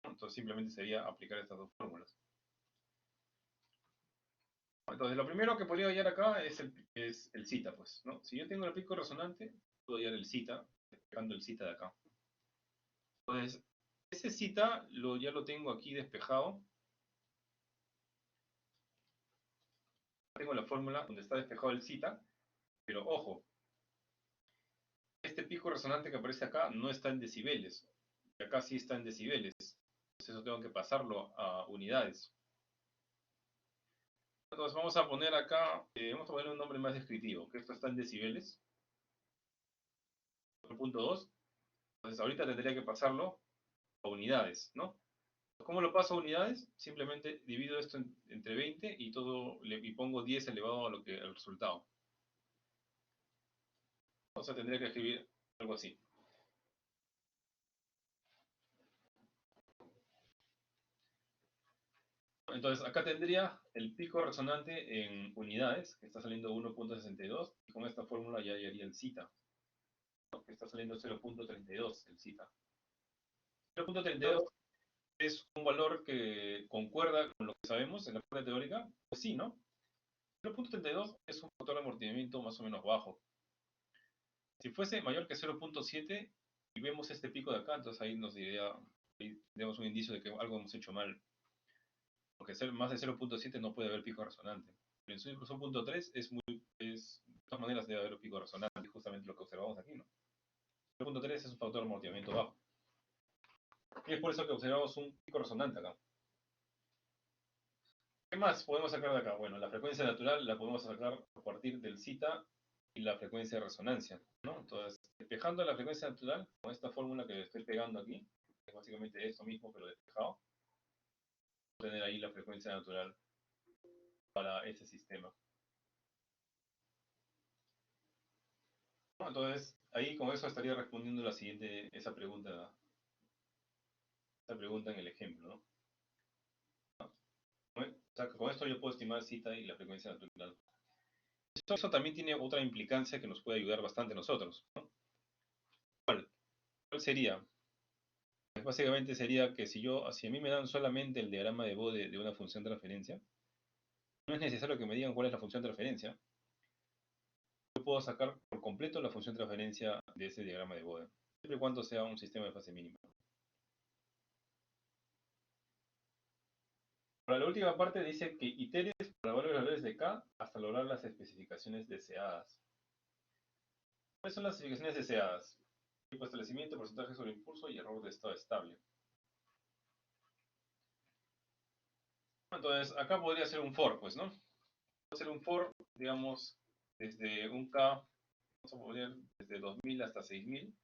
Entonces simplemente sería aplicar estas dos fórmulas. Entonces lo primero que podría hallar acá es el zeta, pues, ¿no? Si yo tengo el pico resonante, puedo hallar el zeta, despejando el zeta de acá. Entonces, ese zeta ya lo tengo aquí despejado. Tengo la fórmula donde está despejado el zeta, pero ojo, este pico resonante que aparece acá no está en decibeles, y acá sí está en decibeles. Entonces eso tengo que pasarlo a unidades. Entonces vamos a poner acá, vamos a poner un nombre más descriptivo, que esto está en decibeles, 4.2. Entonces ahorita tendría que pasarlo a unidades, ¿no? ¿Cómo lo paso a unidades? Simplemente divido esto entre 20 y pongo 10 elevado a al resultado. O sea, tendría que escribir algo así. Entonces, acá tendría el pico resonante en unidades, que está saliendo 1.62, y con esta fórmula ya haría el zeta, ¿no? Que está saliendo 0.32 el zeta. 0.32 es un valor que concuerda con lo que sabemos en la parte teórica. Pues sí, ¿no? 0.32 es un factor de amortiguamiento más o menos bajo. Si fuese mayor que 0.7 y vemos este pico de acá, entonces ahí ahí tenemos un indicio de que algo hemos hecho mal. Porque más de 0.7 no puede haber pico resonante. Pero en 0.3 de todas maneras debe haber pico resonante, justamente lo que observamos aquí, ¿no? 0.3 es un factor de amortiguamiento bajo. Y es por eso que observamos un pico resonante acá. ¿Qué más podemos sacar de acá? Bueno, la frecuencia natural la podemos sacar a partir del zeta y la frecuencia de resonancia, ¿no? Entonces, despejando la frecuencia natural, con esta fórmula que estoy pegando aquí, que es básicamente esto mismo, pero despejado, tener ahí la frecuencia natural para ese sistema. ¿No? Entonces, ahí con eso estaría respondiendo esa pregunta en el ejemplo, ¿no? O sea, con esto yo puedo estimar zeta y la frecuencia natural. Eso también tiene otra implicancia que nos puede ayudar bastante a nosotros, ¿no? ¿Cuál sería? Pues básicamente sería que si a mí me dan solamente el diagrama de Bode de una función de referencia, no es necesario que me digan cuál es la función de referencia. Yo puedo sacar por completo la función de referencia de ese diagrama de Bode, siempre y cuando sea un sistema de fase mínima. Para la última parte dice que iteres para valores de K hasta lograr las especificaciones deseadas. ¿Cuáles son las especificaciones deseadas? Tipo de establecimiento, porcentaje sobre impulso y error de estado estable. Entonces, acá podría ser un for, pues, ¿no? Puede ser un for, digamos, desde un K, vamos a poner desde 2000 hasta 6000.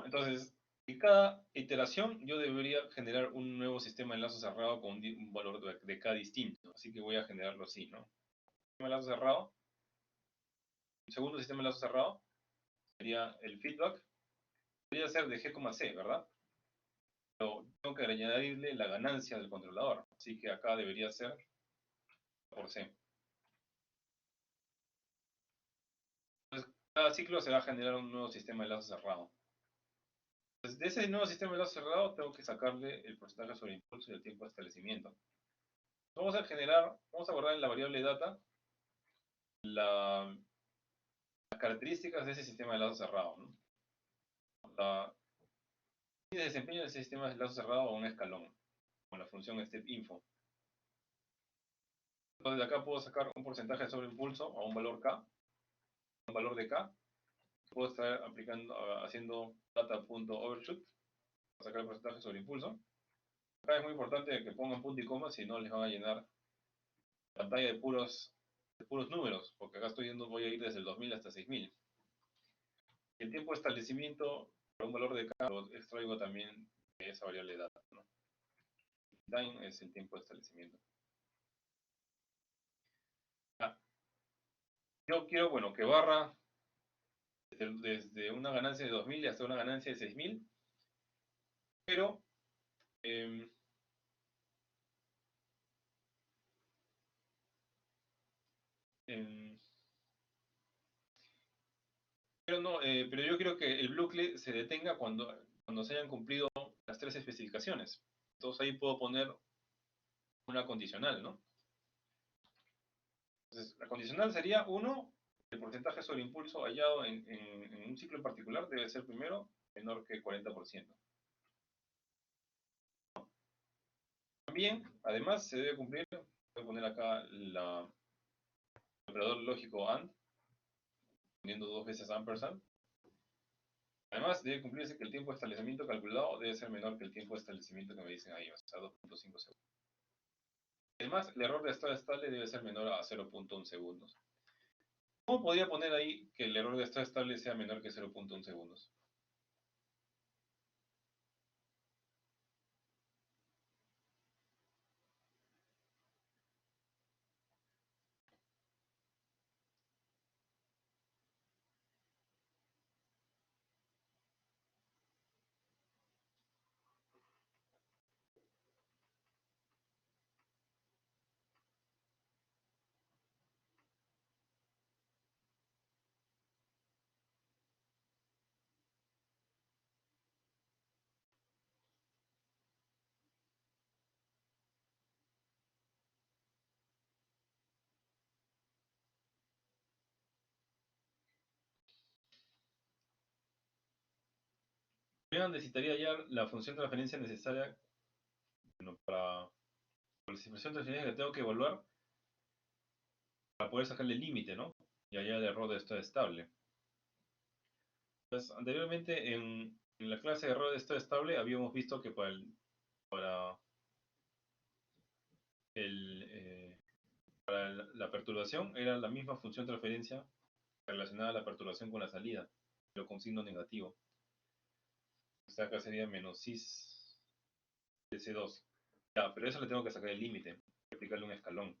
Entonces, en cada iteración yo debería generar un nuevo sistema de enlace cerrado con un valor de K distinto. Así que voy a generarlo así, ¿no? Sistema de enlace cerrado. El segundo sistema de enlace cerrado sería el feedback. Debería ser de G, C, ¿verdad? Pero tengo que añadirle la ganancia del controlador. Así que acá debería ser por C. Entonces, cada ciclo se va a generar un nuevo sistema de enlace cerrado. Entonces, de ese nuevo sistema de enlace cerrado tengo que sacarle el porcentaje sobre impulso y el tiempo de establecimiento. Vamos a guardar en la variable data las características de ese sistema de lazo cerrado, ¿no? El desempeño de ese sistema de lazo cerrado a un escalón, con la función step_info. Entonces de acá puedo sacar un porcentaje sobre impulso a un valor K, un valor de K. Puedo estar haciendo data.overshoot para sacar el porcentaje sobre impulso. Acá es muy importante que pongan punto y coma, si no les van a llenar pantalla de puros números, porque acá voy a ir desde el 2000 hasta 6000. El tiempo de establecimiento para un valor de K lo extraigo también de esa variable de data, ¿no? Time es el tiempo de establecimiento. Yo quiero, bueno, que barra desde una ganancia de 2000 hasta una ganancia de 6000, pero pero yo quiero que el bucle se detenga cuando se hayan cumplido las tres especificaciones. Entonces ahí puedo poner una condicional, ¿no? Entonces, la condicional sería 1, el porcentaje sobre impulso hallado en un ciclo en particular debe ser primero menor que 40%. También, además, se debe cumplir, voy a poner acá el operador lógico AND, poniendo 2 veces ampersand. Además, debe cumplirse que el tiempo de establecimiento calculado debe ser menor que el tiempo de establecimiento que me dicen ahí, o sea, 2.5 segundos. Además, el error de estado estable debe ser menor a 0.1 segundos. ¿Cómo podría poner ahí que el error de estado estable sea menor que 0.1 segundos? Yo necesitaría hallar la función de referencia necesaria, bueno, para la función de referencia que tengo que evaluar para poder sacarle el límite, ¿no? Y hallar el error de estado estable. Pues anteriormente en la clase de error de estado estable habíamos visto que para el, la perturbación era la misma función de referencia relacionada a la perturbación con la salida, pero con signo negativo. O sea, acá sería menos cis de C2. Ya, pero eso le tengo que sacar el límite, aplicarle un escalón.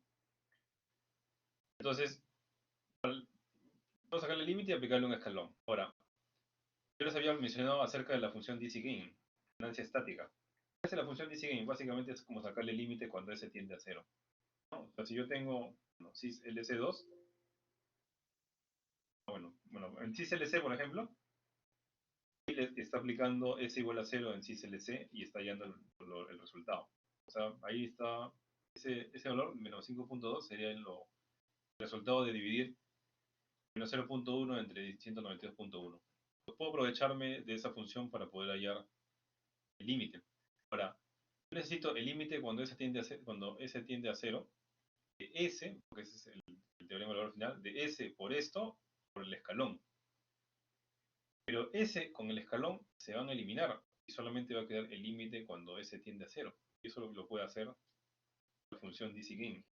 Entonces, vamos a sacarle el límite y aplicarle un escalón. Ahora, yo les había mencionado acerca de la función dc gain, ganancia estática. ¿Qué hace la función dc gain? Básicamente es como sacarle el límite cuando S tiende a cero, ¿no? O sea, si yo tengo cis LC2, en cis LC, por ejemplo, está aplicando S igual a 0 en cis LC y está hallando el resultado. O sea, ahí está, ese valor, menos 5.2, sería el resultado de dividir menos 0.1 entre 192.1. Puedo aprovecharme de esa función para poder hallar el límite. Ahora, yo necesito el límite cuando S tiende a 0, de S, porque ese es el teorema del valor final, de S por esto, por el escalón. Pero S con el escalón se van a eliminar y solamente va a quedar el límite cuando S tiende a 0. Y eso lo puede hacer la función dcgain.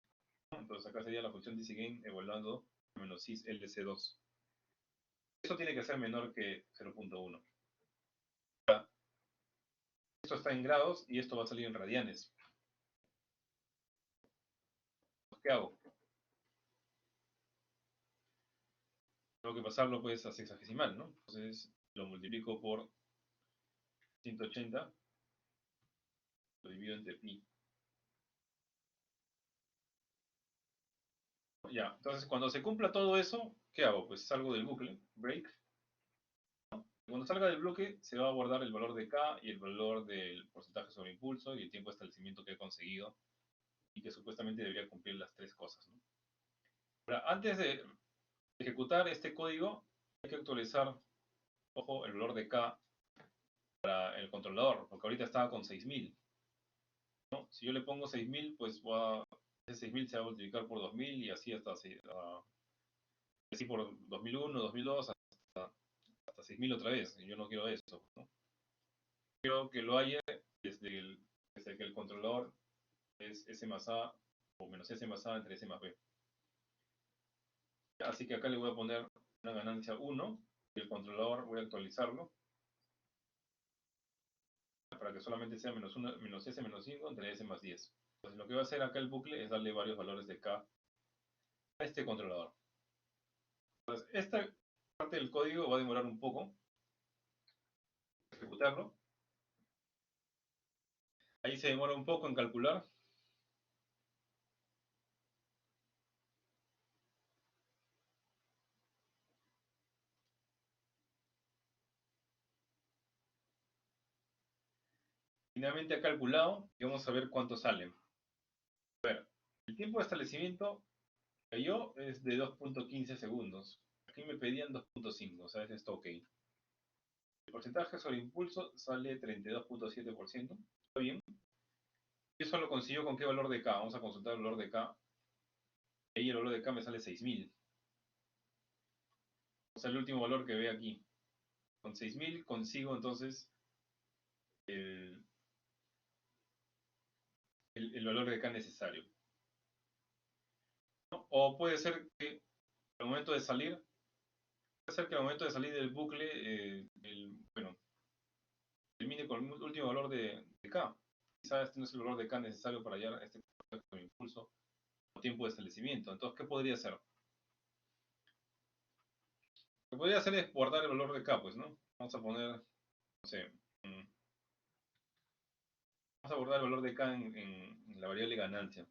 Entonces acá sería la función dcgain evaluando menos cis LC2. Eso tiene que ser menor que 0.1. Esto está en grados y esto va a salir en radianes. ¿Qué hago? Tengo que pasarlo pues a sexagesimal, ¿no? Entonces lo multiplico por 180, lo divido entre pi. Ya, entonces cuando se cumpla todo eso, ¿qué hago? Pues salgo del bucle, break. Cuando salga del bloque se va a guardar el valor de K y el valor del porcentaje sobre impulso y el tiempo de establecimiento que he conseguido y que supuestamente debería cumplir las tres cosas, ¿no? Ahora, antes de ejecutar este código, hay que actualizar, ojo, el valor de K para el controlador, porque ahorita estaba con 6000, ¿no? Si yo le pongo 6000, pues ese 6000 se va a multiplicar por 2000 y así así por 2001, 2002, hasta 6000 otra vez. Y yo no quiero eso, ¿no? Quiero que lo haya desde que el controlador es S más A o menos S más A entre S más B. Así que acá le voy a poner una ganancia 1 y el controlador voy a actualizarlo para que solamente sea menos, 1, menos S menos 5 entre S más 10. Entonces lo que va a hacer acá el bucle es darle varios valores de K a este controlador. Entonces esta parte del código va a demorar un poco ejecutarlo. Ahí se demora un poco en calcular. Finalmente ha calculado y vamos a ver cuánto sale. A ver, el tiempo de establecimiento que yo es de 2.15 segundos. Aquí me pedían 2.5, o sea, eso está ok. El porcentaje sobre impulso sale 32.7%. Está bien. Y eso lo consiguió con qué valor de K. Vamos a consultar el valor de K. Ahí el valor de K me sale 6000. O sea, el último valor que ve aquí. Con 6000 consigo entonces el, el valor de K necesario, ¿no? O puede ser que Al momento de salir, puede ser que al momento de salir del bucle, bueno, termine con el último valor de K. Quizás este no es el valor de K necesario para hallar este impulso o tiempo de establecimiento. Entonces, ¿qué podría hacer? Lo que podría hacer es guardar el valor de K, pues, ¿no? Vamos a poner, no sé, vamos a guardar el valor de K en la variable ganancia,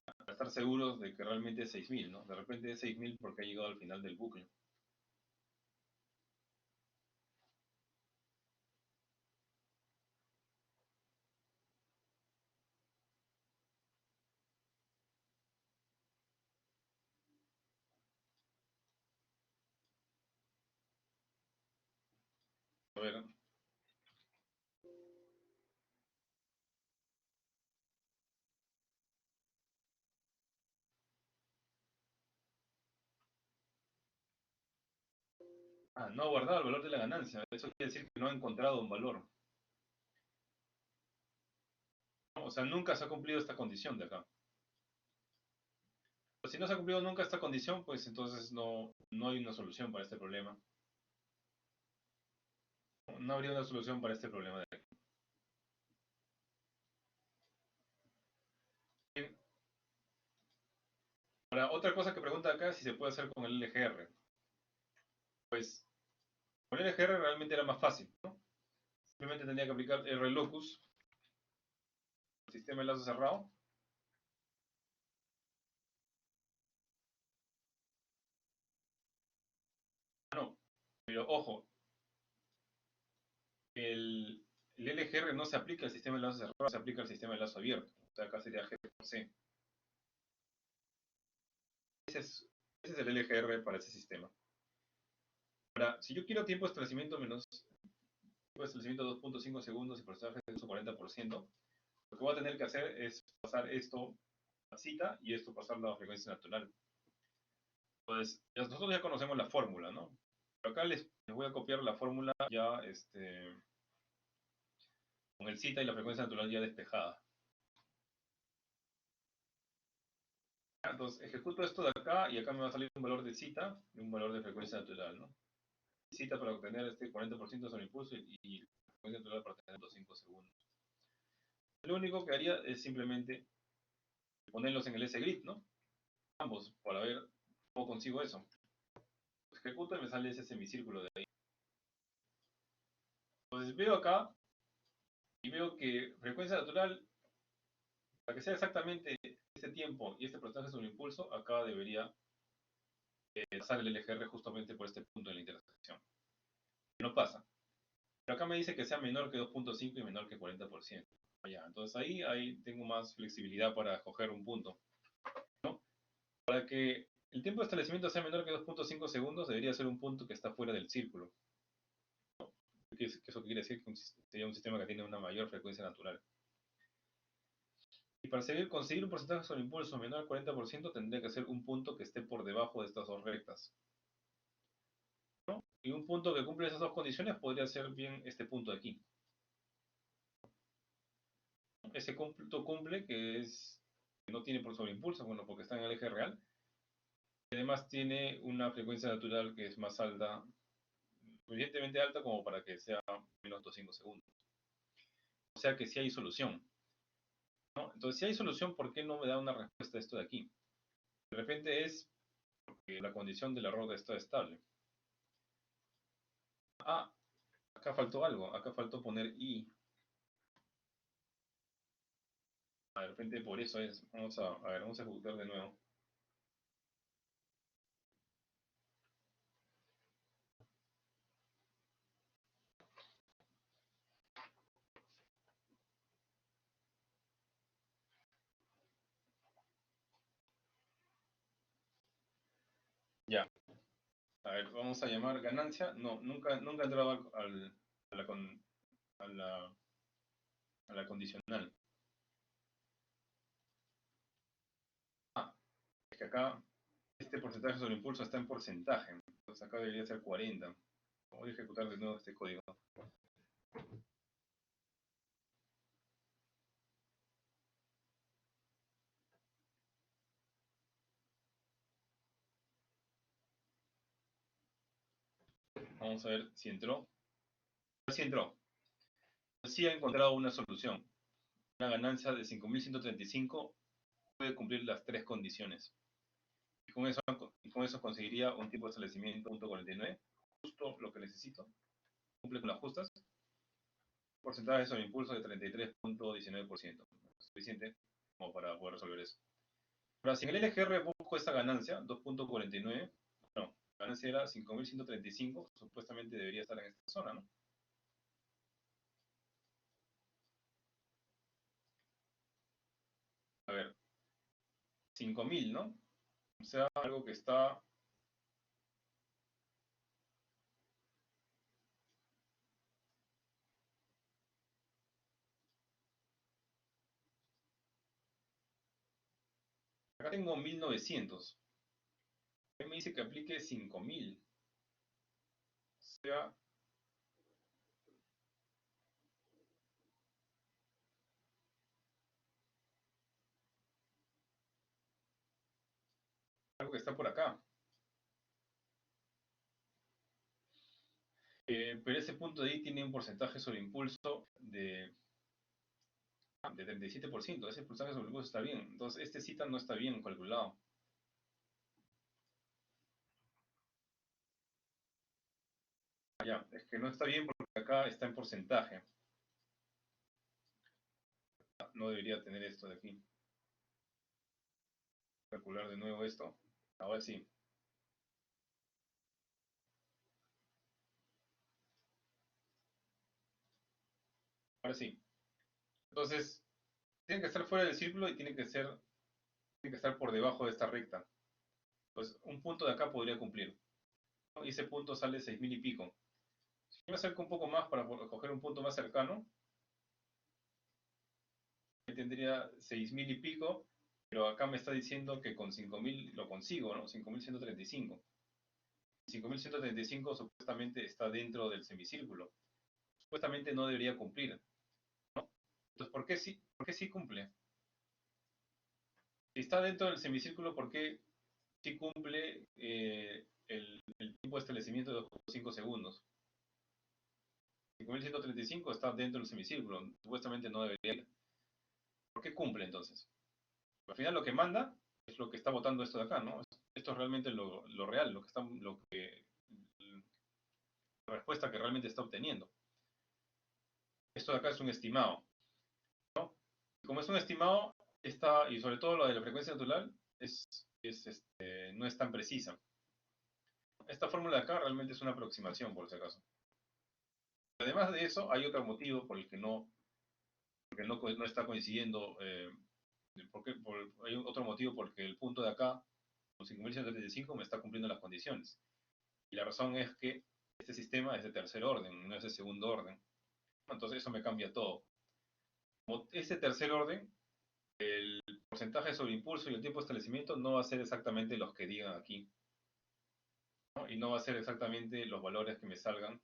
para estar seguros de que realmente es 6000, ¿no? De repente es 6000 porque ha llegado al final del bucle. A ver, no ha guardado el valor de la ganancia. Eso quiere decir que no ha encontrado un valor, ¿no? O sea, nunca se ha cumplido esta condición de acá. Pues si no se ha cumplido nunca esta condición, pues entonces no hay una solución para este problema. No habría una solución para este problema de aquí. Bien. Ahora, otra cosa que pregunta acá es si se puede hacer con el LGR. Pues con el LGR realmente era más fácil, ¿no? Simplemente tendría que aplicar RLOCUS, el sistema de lazo cerrado. No, pero ojo, el LGR no se aplica al sistema de lazo cerrado, se aplica al sistema de lazo abierto. O sea, acá sería G por C. Ese es el LGR para ese sistema. Ahora, si yo quiero tiempo de establecimiento menos tiempo de establecimiento 2.5 segundos y porcentaje de uso 40%, lo que voy a tener que hacer es pasar esto a cita y esto pasarlo a frecuencia natural. Entonces, nosotros ya conocemos la fórmula, ¿no? Pero acá les voy a copiar la fórmula ya con el cita y la frecuencia natural ya despejada. Entonces, ejecuto esto de acá y acá me va a salir un valor de cita y un valor de frecuencia natural, ¿no? Cita para obtener este 40% sobre impulso y frecuencia natural para obtener los 5 segundos. Lo único que haría es simplemente ponerlos en el S-grid, ¿no? Ambos, para ver cómo consigo eso. Ejecuto y me sale ese semicírculo de ahí. Entonces veo acá y veo que frecuencia natural, para que sea exactamente este tiempo y este porcentaje sobre impulso, acá debería pasar el LGR justamente por este punto de la intersección. No pasa. Pero acá me dice que sea menor que 2.5 y menor que 40%. Ya, entonces ahí tengo más flexibilidad para escoger un punto, ¿no? Para que el tiempo de establecimiento sea menor que 2.5 segundos, debería ser un punto que está fuera del círculo. Que eso quiere decir que sería un sistema que tiene una mayor frecuencia natural. Y para conseguir un porcentaje sobre impulso menor al 40%, tendría que ser un punto que esté por debajo de estas dos rectas, ¿no? Y un punto que cumple esas dos condiciones podría ser bien este punto de aquí. Ese punto cumple que no tiene por sobreimpulso, bueno, porque está en el eje real. Y además tiene una frecuencia natural que es más alta, suficientemente alta como para que sea menos 2.5 segundos. O sea que sí hay solución, ¿no? Entonces, si hay solución, ¿por qué no me da una respuesta a esto de aquí? De repente es porque la condición del error está estable. Ah, acá faltó algo, acá faltó poner I. De repente por eso es. A ver, vamos a ejecutar de nuevo. Ya. A ver, vamos a llamar ganancia. No, nunca he entrado a la, a la, a la condicional. Ah, es que acá este porcentaje sobre impulso está en porcentaje. Entonces acá debería ser 40. Voy a ejecutar de nuevo este código. Vamos a ver si entró. Sí entró. Sí ha encontrado una solución. Una ganancia de 5.135 puede cumplir las tres condiciones. Y con eso conseguiría un tipo de establecimiento 0.49, justo lo que necesito. Cumple con las justas. Porcentaje sobre impulso de 33.19%. Suficiente como para poder resolver eso. Ahora, si en el LGR busco esa ganancia, 2.49, no, la ganancia era 5.135, supuestamente debería estar en esta zona, ¿no? A ver, 5.000, ¿no? O sea, algo que está... Acá tengo 1.900. Ahí me dice que aplique 5.000. O sea, algo que está por acá. Pero ese punto de ahí tiene un porcentaje sobre impulso de 37%. Ese porcentaje sobre impulso está bien. Entonces, este cita no está bien calculado. Ya, es que no está bien porque acá está en porcentaje. No debería tener esto de aquí. Calcular de nuevo esto. Ahora sí. Ahora sí. Entonces, tiene que estar fuera del círculo y tiene que estar por debajo de esta recta. Pues un punto de acá podría cumplir, ¿no? Y ese punto sale 6.000 y pico. Si yo me acerco un poco más para coger un punto más cercano, ahí tendría 6.000 y pico, pero acá me está diciendo que con 5.000 lo consigo, ¿no? 5.135. 5.135 supuestamente está dentro del semicírculo. Supuestamente no debería cumplir. Entonces, ¿por qué sí cumple? Si está dentro del semicírculo, ¿por qué sí cumple el tiempo de establecimiento de 2.5 segundos? 5.135 está dentro del semicírculo, supuestamente no debería ir. ¿Por qué cumple entonces? Al final lo que manda es lo que está votando esto de acá, ¿no? Esto es realmente lo real, la respuesta que realmente está obteniendo. Esto de acá es un estimado, ¿no? Y como es un estimado, y sobre todo lo de la frecuencia natural, no es tan precisa. Esta fórmula de acá realmente es una aproximación, por si acaso. Además de eso, hay otro motivo por el que no está coincidiendo. Hay otro motivo porque el punto de acá, con 5.135, me está cumpliendo las condiciones. Y la razón es que este sistema es de tercer orden, no es de segundo orden. Entonces eso me cambia todo. Como este tercer orden, el porcentaje sobre impulso y el tiempo de establecimiento no va a ser exactamente los que digan aquí, ¿no? Y no va a ser exactamente los valores que me salgan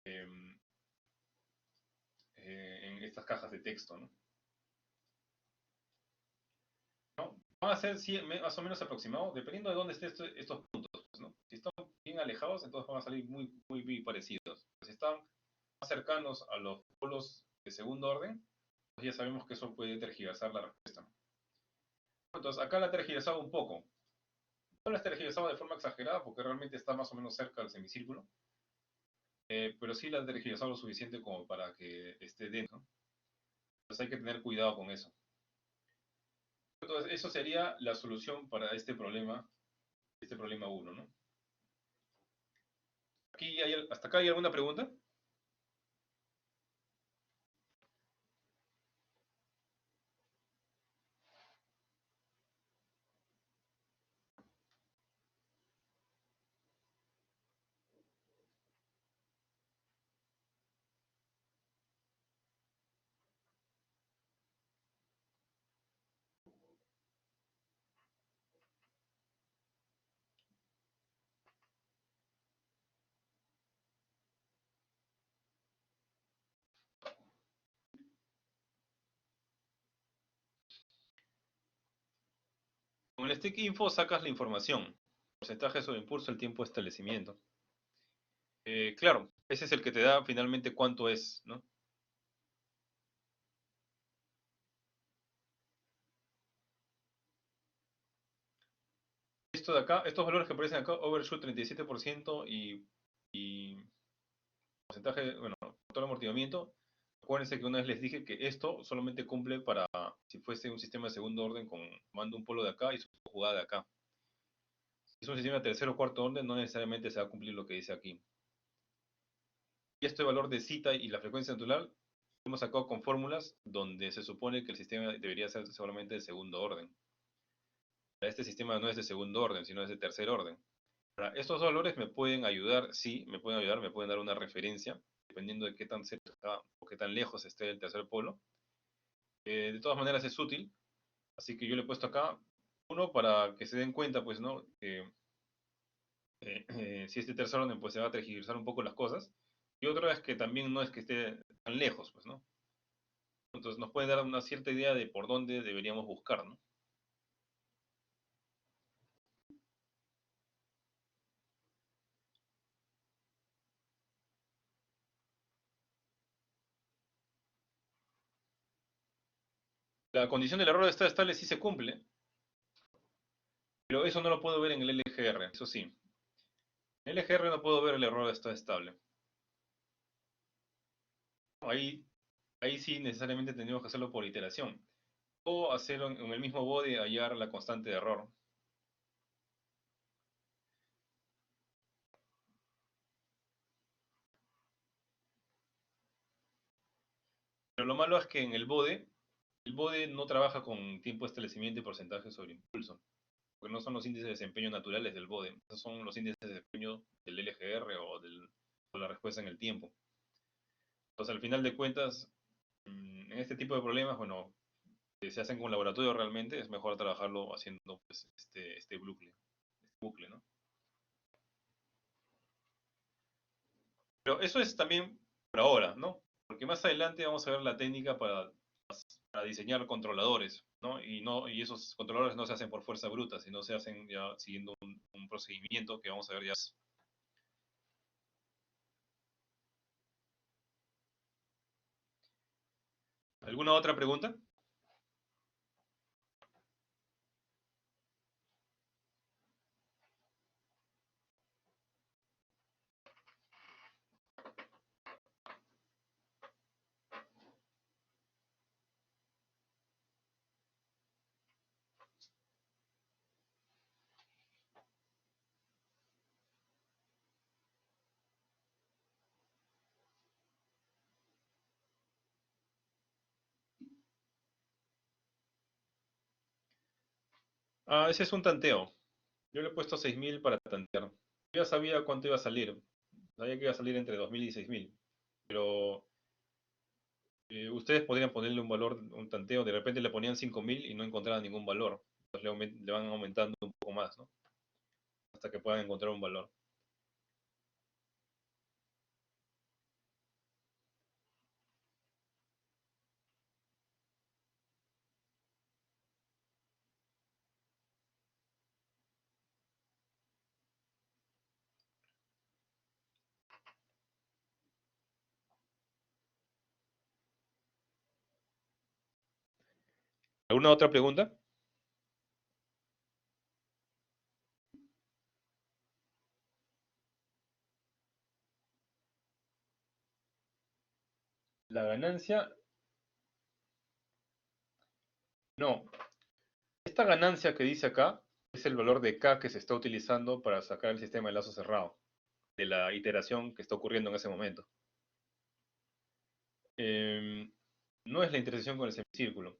eh, en estas cajas de texto, ¿no? ¿No? Van a ser más o menos aproximados, dependiendo de dónde estén estos puntos, pues, ¿no? Si están bien alejados, entonces van a salir muy, muy, muy parecidos. Si están más cercanos a los polos de segundo orden, pues ya sabemos que eso puede tergiversar la respuesta. Entonces, acá la he tergiversado un poco. No la he tergiversado de forma exagerada, porque realmente está más o menos cerca del semicírculo, pero sí la he tergiversado lo suficiente como para que esté dentro, ¿no? Entonces hay que tener cuidado con eso. Entonces, eso sería la solución para este problema 1, ¿no? ¿Hasta acá hay alguna pregunta? Con el stick info sacas la información, porcentaje sobre impulso, el tiempo de establecimiento. Claro, ese es el que te da finalmente cuánto es, ¿no? Esto de acá, estos valores que aparecen acá, overshoot 37% y porcentaje, bueno, factor de amortiguamiento. Acuérdense que una vez les dije que esto solamente cumple para si fuese un sistema de segundo orden con mando un polo de acá y su jugada de acá. Si es un sistema de tercero o cuarto orden, no necesariamente se va a cumplir lo que dice aquí. Y este valor de cita y la frecuencia natural lo hemos sacado con fórmulas donde se supone que el sistema debería ser solamente de segundo orden. Este sistema no es de segundo orden, sino es de tercer orden. Ahora, estos valores me pueden ayudar, sí, me pueden ayudar, me pueden dar una referencia, dependiendo de qué tan cerca o qué tan lejos esté el tercer polo. De todas maneras es útil, así que yo le he puesto acá uno para que se den cuenta, pues, ¿no? Si este tercer orden, pues se va a tergiversar un poco las cosas. Y otro es que también no es que esté tan lejos, pues, ¿no? Entonces nos puede dar una cierta idea de por dónde deberíamos buscar, ¿no? La condición del error de estado estable sí se cumple, pero eso no lo puedo ver en el LGR, eso sí. En el LGR no puedo ver el error de estado estable. Ahí, ahí sí necesariamente tendríamos que hacerlo por iteración. O hacerlo en el mismo bode hallar la constante de error. Pero lo malo es que en el bode no trabaja con tiempo de establecimiento y porcentaje sobre impulso. Porque no son los índices de desempeño naturales del bode. Esos son los índices de desempeño del LGR o la respuesta en el tiempo. Entonces, al final de cuentas, en este tipo de problemas, bueno, que se hacen con laboratorio realmente, es mejor trabajarlo haciendo pues, este bucle, ¿no? Pero eso es también por ahora, ¿no? Porque más adelante vamos a ver la técnica para diseñar controladores, ¿no? Y esos controladores no se hacen por fuerza bruta, sino se hacen ya siguiendo un procedimiento que vamos a ver ya. ¿Alguna otra pregunta? Ah, ese es un tanteo. Yo le he puesto 6.000 para tantear. Yo ya sabía cuánto iba a salir. Sabía que iba a salir entre 2.000 y 6.000. Pero ustedes podrían ponerle un valor, un tanteo. De repente le ponían 5.000 y no encontraban ningún valor. Entonces le van aumentando un poco más, ¿no? Hasta que puedan encontrar un valor. ¿Alguna otra pregunta? La ganancia, no. Esta ganancia que dice acá es el valor de K que se está utilizando para sacar el sistema de lazo cerrado, de la iteración que está ocurriendo en ese momento. Eh, no es la intersección con el semicírculo.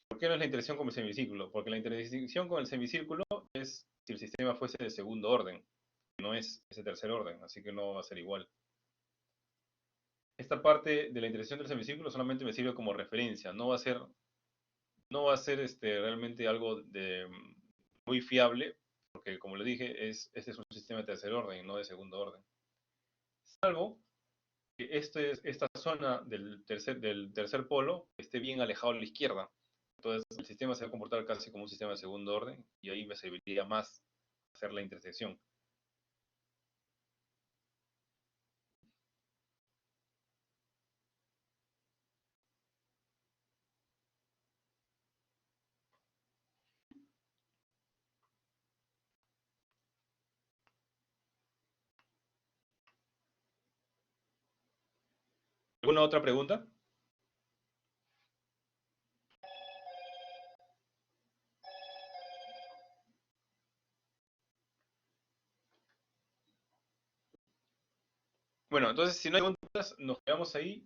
¿Por qué no es la intersección con el semicírculo? Porque la intersección con el semicírculo es si el sistema fuese de segundo orden, no es ese tercer orden, así que no va a ser igual. Esta parte de la intersección del semicírculo solamente me sirve como referencia, no va a ser realmente algo muy fiable, porque como le dije, este es un sistema de tercer orden, no de segundo orden. Salvo que esta zona del tercer polo esté bien alejado a la izquierda. Entonces el sistema se va a comportar casi como un sistema de segundo orden y ahí me serviría más hacer la intersección. ¿Alguna otra pregunta? Bueno, entonces si no hay preguntas, nos quedamos ahí.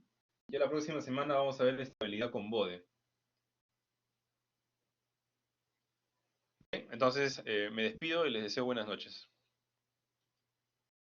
Ya la próxima semana vamos a ver estabilidad con Bode. ¿Ok? Entonces me despido y les deseo buenas noches.